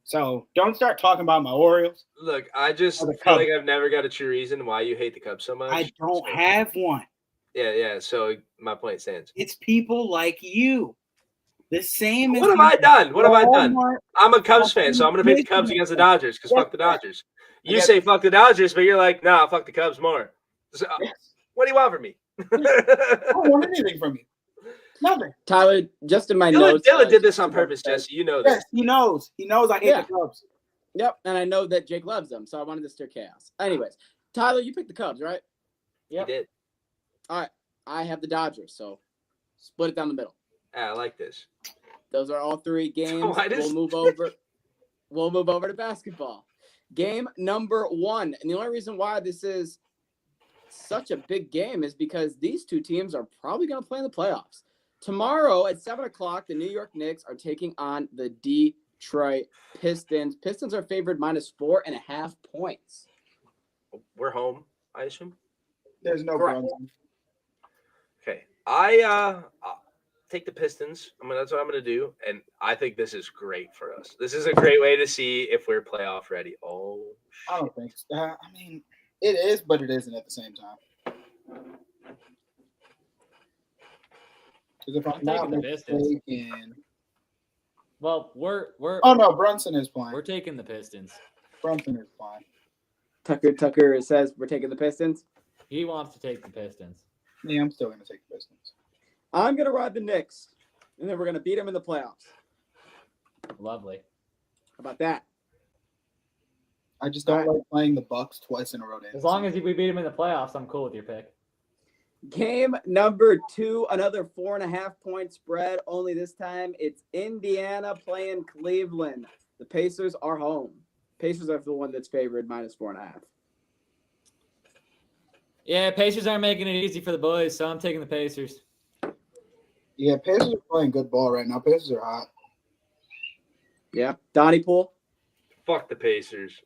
So don't start talking about my Orioles. Look, I just feel like I've never got a true reason why you hate the Cubs so much. I don't have one. Yeah. So my point stands. It's people like you. The same. What have I done? What have I done? I'm a Cubs fan, so I'm going to pick the Cubs against the Dodgers because fuck the Dodgers. You say fuck the Dodgers, but you're like, nah, fuck the Cubs more. So, what do you want from me? I don't want anything from you. Nothing. Tyler, just in my notes. Dylan did this on purpose, Jesse. You know this. Yes, he knows. He knows I hate the Cubs. Yep, and I know that Jake loves them, so I wanted to stir chaos. Anyways, Tyler, you picked the Cubs, right? Yep. He did. All right. I have the Dodgers, so split it down the middle. I like this. Those are all 3 games. We'll move over. We'll move over to basketball. Game number 1. And the only reason why this is such a big game is because these 2 teams are probably going to play in the playoffs. Tomorrow at 7 o'clock, the New York Knicks are taking on the Detroit Pistons. Pistons are favored -4.5 points. We're home, I assume. There's no problem. Okay. I'll take the Pistons. That's what I'm going to do. And I think this is great for us. This is a great way to see if we're playoff ready. Oh, shit. I don't think so. I mean, it is, but it isn't at the same time. Because if I'm not mistaken, well, we're. Oh no, Brunson is playing. We're taking the Pistons. Brunson is playing. Tucker says we're taking the Pistons. He wants to take the Pistons. Yeah, I'm still going to take the Pistons. I'm going to ride the Knicks, and then we're going to beat them in the playoffs. Lovely. How about that? I just don't like playing the Bucks twice in a row. As long as we beat them in the playoffs, I'm cool with your pick. Game number 2, another 4.5 point spread. Only this time it's Indiana playing Cleveland. The Pacers are home. Pacers are the one that's favored -4.5. Yeah, Pacers aren't making it easy for the boys, so I'm taking the Pacers. Yeah, Pacers are playing good ball right now. Pacers are hot. Yeah. Donnie Poole? Fuck the Pacers.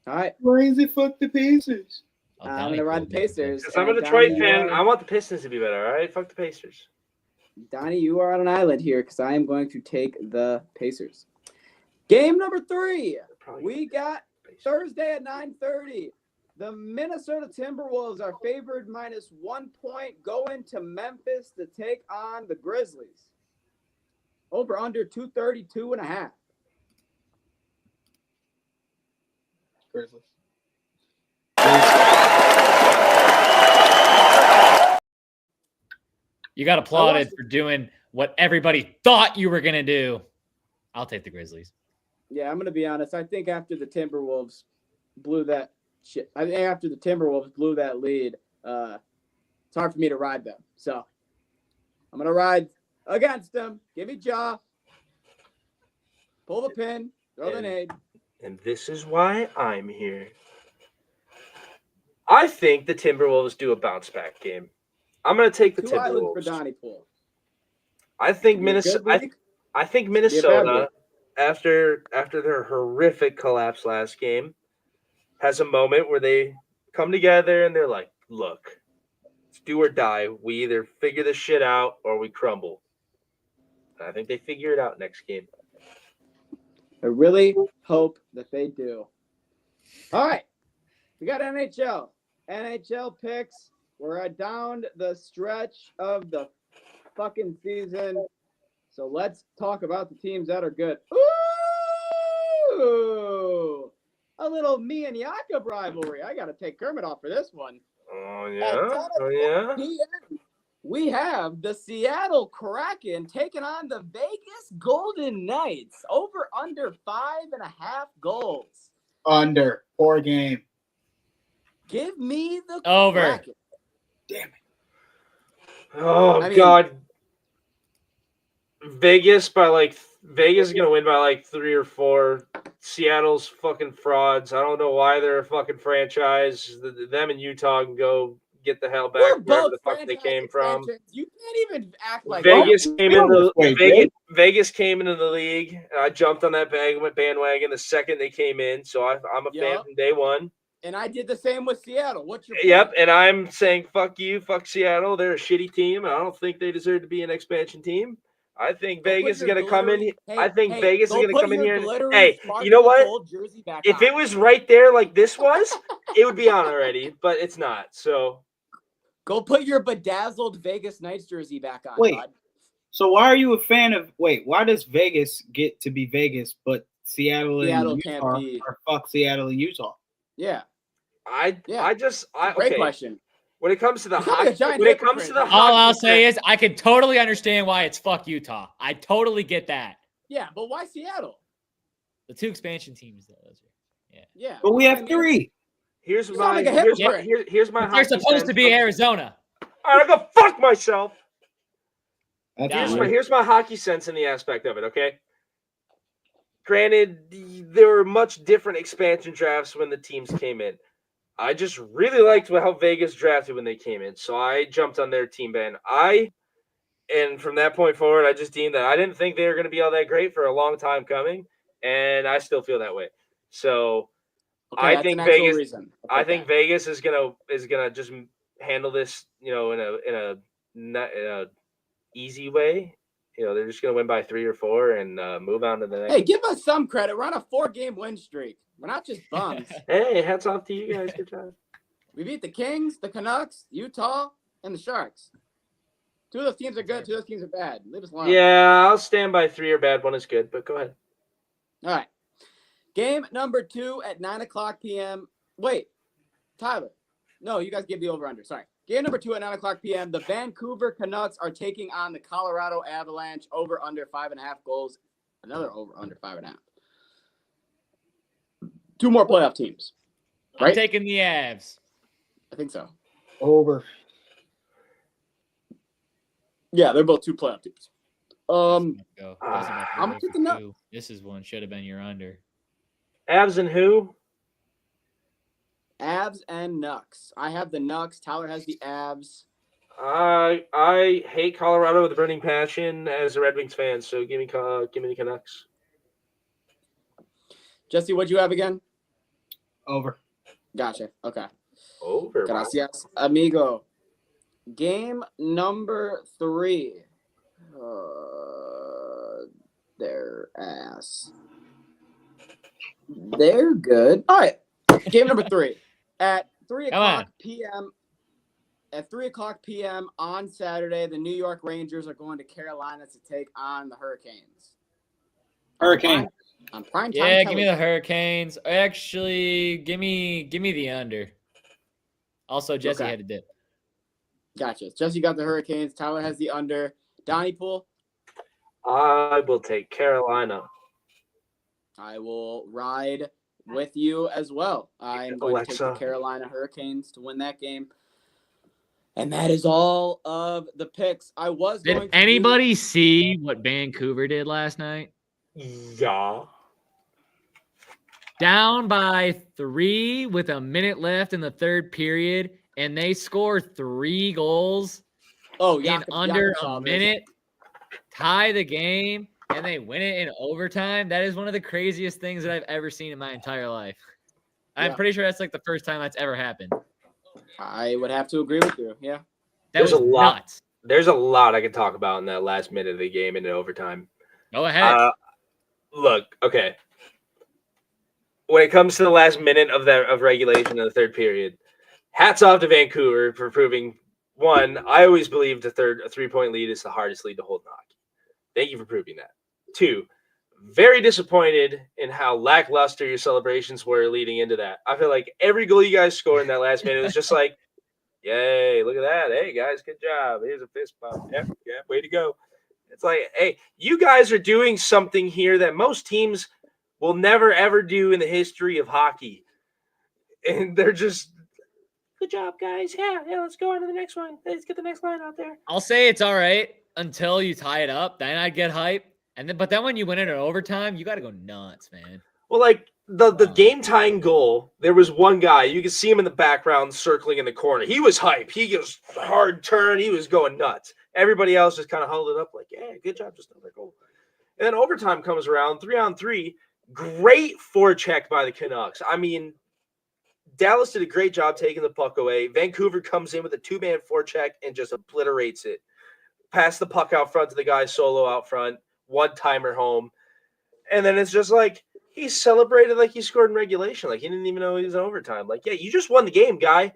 All right. Crazy fuck the Pacers. I'm going to ride the Pacers. Because I'm a Detroit fan. I want the Pistons to be better, all right? Fuck the Pacers. Donnie, you are on an island here because I am going to take the Pacers. Game number 3. We got Thursday at 9:30. The Minnesota Timberwolves are favored -1 point going to Memphis to take on the Grizzlies. Over under 232.5. Grizzlies. You got applauded for doing what everybody thought you were going to do. I'll take the Grizzlies. Yeah, I'm going to be honest. I think after the Timberwolves blew that shit, I think after the Timberwolves blew that lead, it's hard for me to ride them. So I'm going to ride against them. Give me jaw. Pull the pin. Throw the nade. And this is why I'm here. I think the Timberwolves do a bounce back game. I'm going to take the 2 islands for Timberwolves. Donnie Pool. I think Be a good Minnesota. week. I think Be a bad Minnesota, week. after their horrific collapse last game, has a moment where they come together and they're like, "Look, it's do or die. We either figure this shit out or we crumble." And I think they figure it out next game. I really hope that they do. All right. We got NHL. NHL picks. We're down the stretch of the fucking season. So let's talk about the teams that are good. Ooh! A little me and Jakob rivalry. I got to take Kermit off for this one. Oh At yeah, 10 oh yeah. p.m., we have the Seattle Kraken taking on the Vegas Golden Knights. Over under 5.5 goals. Under 4 game. Give me the Over. Kraken. Damn it. Oh I mean- God. Vegas is gonna win by like 3 or 4. Seattle's fucking frauds. I don't know why they're a fucking franchise. Them and Utah can go get the hell back We're wherever both the fuck they franchise came from. extensions. You can't even act like Vegas that. came into Wait, Vegas came into the league. And I jumped on that bandwagon the second they came in. So I'm a fan Yup. from day one. And I did the same with Seattle. What's your point? Yep, and I'm saying fuck you, fuck Seattle. They're a shitty team. I don't think they deserve to be an expansion team. I think Go put Vegas is your going to come in. glittery- Hey, I think hey, Vegas is go going to put come in your here. And, glittery, hey, you sparkly know what? gold jersey back If on. it was right there like this was, it would be on already, but it's not. So Go put your bedazzled Vegas Knights jersey back on, Wait. bud. So why are you a fan of? Wait, why does Vegas get to be Vegas, but Seattle Seattle and can't Utah be. are fuck Seattle and Utah? Yeah, I great okay. question. When it comes to the You're probably a hockey, giant when it comes to the hypocrite. All I'll hockey, say is I can totally understand why it's fuck Utah. I totally get that. Yeah, but why Seattle? The 2 expansion teams, though. Those are, Yeah, But we I have mean, 3. here's You my sound like a here's my hypocrite. here's my but they're hockey supposed to sense be of- Arizona. All right, I go fuck myself. That's Yeah. weird. Here's my hockey sense in the aspect of it, okay? Granted, there were much different expansion drafts when the teams came in. I just really liked how Vegas drafted when they came in, so I jumped on their team band. And from that point forward, I just deemed that I didn't think they were going to be all that great for a long time coming, and I still feel that way. So Okay, I that's think an actual Vegas. reason. I think Vegas is gonna just handle this, in a easy way. They're just gonna win by 3 or 4 and move on to the next. Hey, give us some credit. We're on a 4-game win streak. We're not just bums. Hey, hats off to you guys. Good job. We beat the Kings, the Canucks, Utah, and the Sharks. 2 of those teams are good. 2 of those teams are bad. Leave us alone. Yeah, I'll stand by 3 or bad. 1 is good, but go ahead. All right. Game number 2 at 9:00 p.m. Wait, Tyler. No, you guys give the over-under. Sorry. Game number 2 at 9:00 p.m. The Vancouver Canucks are taking on the Colorado Avalanche. Over under 5.5 goals. Another over under 5.5. 2 more playoff teams. I'm Right? taking the Avs. I think so. Over. Yeah, they're both 2 playoff teams. Go. I'm gonna take the nut. This is one should have been your under. Avs and who? Avs and Nucks. I have the Nucks. Tyler has the Avs. I hate Colorado with a burning passion as a Red Wings fan, so give me the Canucks. Jesse, what'd you have again? Over. Gotcha. Okay. Over. Wow. Gracias, amigo. Game number 3. Their ass. They're good. All right. Game number 3. At 3 Come on. o'clock p.m. At 3 o'clock p.m. on Saturday, the New York Rangers are going to Carolina to take on the Hurricanes. Hurricane. On prime time. Yeah, give me the Hurricanes. Actually, give me the under. Also, Jesse Okay. had a dip. Gotcha. Jesse got the Hurricanes. Tyler has the under. Donnie Pool. I will take Carolina. I will ride with you as well. I'm going to take the Carolina Hurricanes to win that game. And that is all of the picks. Did anybody see what Vancouver did last night? Yeah. Down by 3 with a minute left in the third period, and they score 3 goals in under a minute, tie the game, and they win it in overtime. That is one of the craziest things that I've ever seen in my entire life. I'm pretty sure that's like the first time that's ever happened. I would have to agree with you. Yeah. There's a lot. Nuts. There's a lot I can talk about in that last minute of the game in overtime. Go ahead. Look, okay. When it comes to the last minute of regulation in the third period, hats off to Vancouver for proving, one, I always believed a 3-point lead is the hardest lead to hold in hockey. Thank you for proving that. 2, very disappointed in how lackluster your celebrations were leading into that. I feel like every goal you guys scored in that last minute was just like, yay, look at that. Hey, guys, good job. Here's a fist bump. Yeah, way to go. It's like, hey, you guys are doing something here that most teams will never, ever do in the history of hockey. And they're just, good job, guys. Yeah, let's go on to the next one. Let's get the next line out there. I'll say it's all right until you tie it up. Then I'd get hype. But then when you win it in overtime, you got to go nuts, man. Well, like the game-tying goal, there was one guy. You could see him in the background circling in the corner. He was hype. He goes hard turn. He was going nuts. Everybody else just kind of held it up like, yeah, good job, just another goal. And then overtime comes around, 3-on-3. Great forecheck by the Canucks. I mean, Dallas did a great job taking the puck away. Vancouver comes in with a 2-man forecheck and just obliterates it. Pass the puck out front to the guy solo out front. One-timer home. And then it's just like, he celebrated like he scored in regulation. Like, he didn't even know he was in overtime. Like, yeah, you just won the game, guy.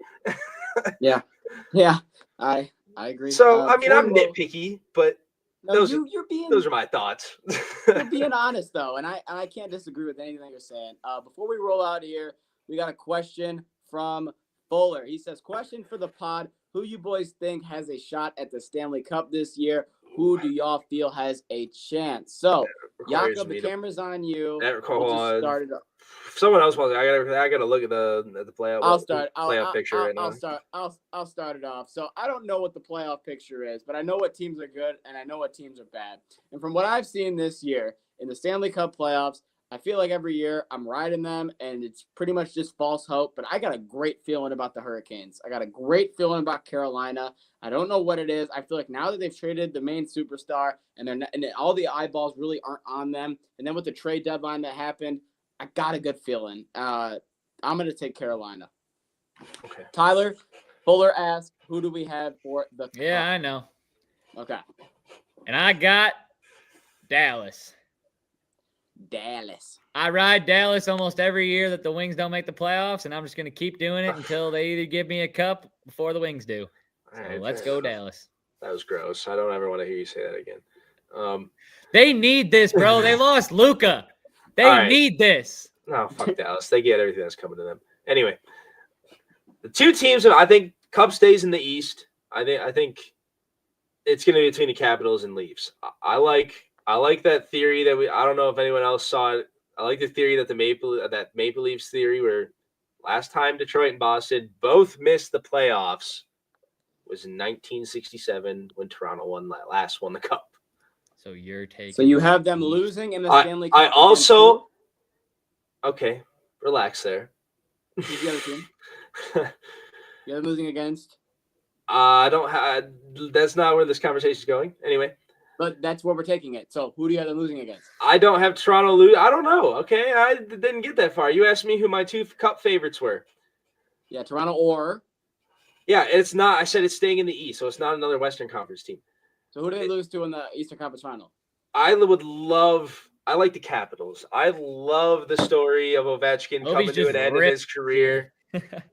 Yeah, I agree. So, I mean, I'm nitpicky, but no, those are my thoughts. You're being honest, though, and I can't disagree with anything you're saying. Before we roll out here, we got a question from Fuller. He says, question for the pod. Who you boys think has a shot at the Stanley Cup this year? Who do y'all feel has a chance? So, Jakob, the camera's on you. We'll start it up. Someone else wants. I gotta look at the playoff. Playoff picture right now. I'll start it off. So I don't know what the playoff picture is, but I know what teams are good and I know what teams are bad. And from what I've seen this year in the Stanley Cup playoffs, I feel like every year I'm riding them, and it's pretty much just false hope. But I got a great feeling about the Hurricanes. I got a great feeling about Carolina. I don't know what it is. I feel like now that they've traded the main superstar, and all the eyeballs really aren't on them, and then with the trade deadline that happened, I got a good feeling. I'm going to take Carolina. Okay. Tyler, Fuller asked, who do we have for the Cup? Yeah, I know. Okay. And I got Dallas. I ride Dallas almost every year that the Wings don't make the playoffs, and I'm just going to keep doing it until they either give me a cup before the Wings do. So let's go Dallas. That was gross. I don't ever want to hear you say that again. They need this, bro. They lost Luka. They need this. No, fuck Dallas. They get everything that's coming to them. Anyway, the two teams, I think Cup stays in the East. I think it's going to be between the Capitals and Leafs. I like that theory that I don't know if anyone else saw it. I like the theory that that Maple Leafs theory where last time Detroit and Boston both missed the playoffs was in 1967 when Toronto won the Cup. So you're taking. So you have them losing in the Stanley Cup. I also. Okay, relax there. Who's the other team? You're losing against. I don't have. That's not where this conversation is going. Anyway. But that's where we're taking it. So who do you have them losing against? I don't have Toronto lose. I don't know. Okay, I didn't get that far. You asked me who my 2 Cup favorites were. Yeah, Toronto or. Yeah, it's not. I said it's staying in the East, so it's not another Western Conference team. So who do they lose to in the Eastern Conference Final? I like the Capitals. I love the story of Ovechkin coming to an end of his career.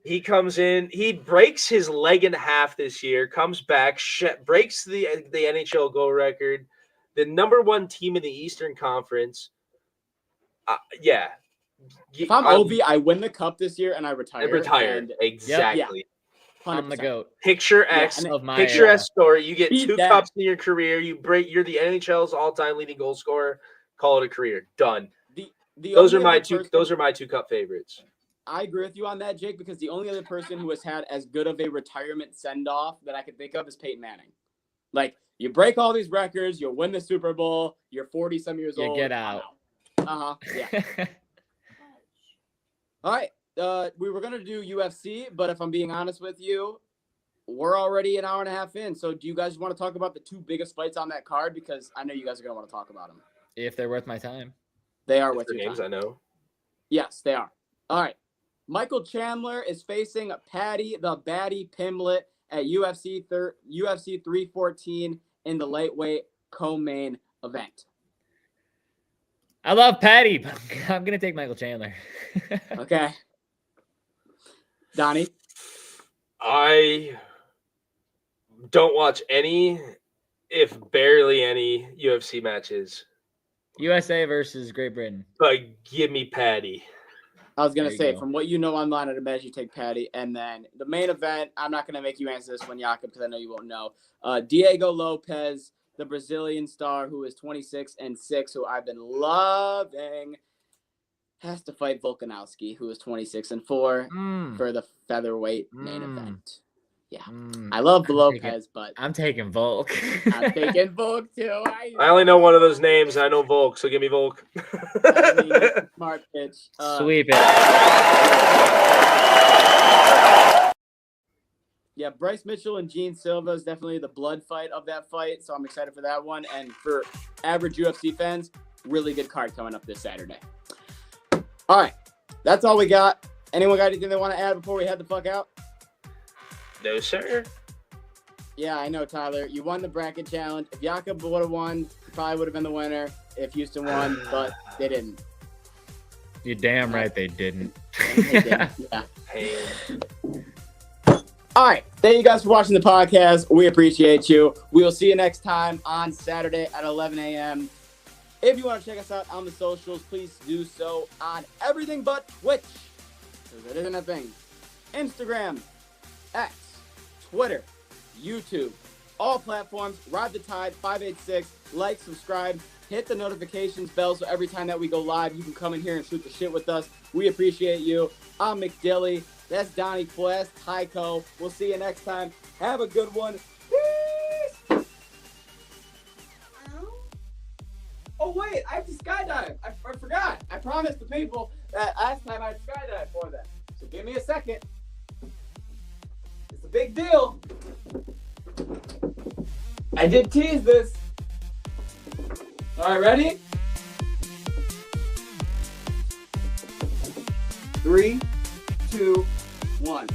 He comes in, he breaks his leg in half this year, comes back, breaks the NHL goal record, the number 1 team in the Eastern Conference. Yeah. If I'm Ovi, I win the cup this year and I retire. And, exactly. Yeah, I'm the GOAT. Picture X of my Picture era. S story. You get Beat 2 that. cups in your career. You're the NHL's all-time leading goal scorer. Call it a career. Done. Those are my 2 cup favorites. I agree with you on that, Jake, because the only other person who has had as good of a retirement send-off that I could think of is Peyton Manning. Like, you break all these records, you'll win the Super Bowl, you're 40-some years old. You get out. Yeah. All right. We were going to do UFC, but if I'm being honest with you, we're already an hour and a half in. So do you guys want to talk about the 2 biggest fights on that card? Because I know you guys are going to want to talk about them. If they're worth my time. They are worth your names, time. I know. Yes, they are. All right. Michael Chandler is facing Patty the Batty Pimblett at UFC 314 in the lightweight co-main event. I love Patty, but I'm going to take Michael Chandler. Okay. Donnie? I don't watch any, if barely any, UFC matches. USA versus Great Britain. But give me Patty. I was going to say, from what you know online, I'd imagine you take Patty. And then the main event, I'm not going to make you answer this one, Jakob, because I know you won't know. Diego Lopez, the Brazilian star who is 26-6, who I've been loving, has to fight Volkanovski, who is 26-4 for the featherweight main event. Yeah. I love Lopez, but I'm taking Volk. I'm taking Volk too. I only know one of those names. I know Volk, so give me Volk. I mean, smart pitch. Sweep it. Yeah, Bryce Mitchell and Gene Silva is definitely the blood fight of that fight, so I'm excited for that one. And for average UFC fans, really good card coming up this Saturday. All right, that's all we got. Anyone got anything they want to add before we head the fuck out? No, sir. Yeah, I know, Tyler. You won the bracket challenge. If Jakob would have won, he probably would have been the winner if Houston won, but they didn't. You're damn right they didn't. They didn't. Yeah. All right. Thank you guys for watching the podcast. We appreciate you. We will see you next time on Saturday at 11 a.m. If you want to check us out on the socials, please do so on everything but Twitch, because it isn't a thing. Instagram, X, Twitter, YouTube, all platforms. Ride the Tide 586. Like, subscribe, hit the notifications bell so every time that we go live, you can come in here and shoot the shit with us. We appreciate you. I'm McDilly. That's Donnie Quest, Tyco. We'll see you next time. Have a good one. Peace. Oh, wait. I have to skydive. I forgot. I promised the people that last time I'd skydive for them. So give me a second. It's a big deal. I did tease this. All right, ready? 3, 2, 1.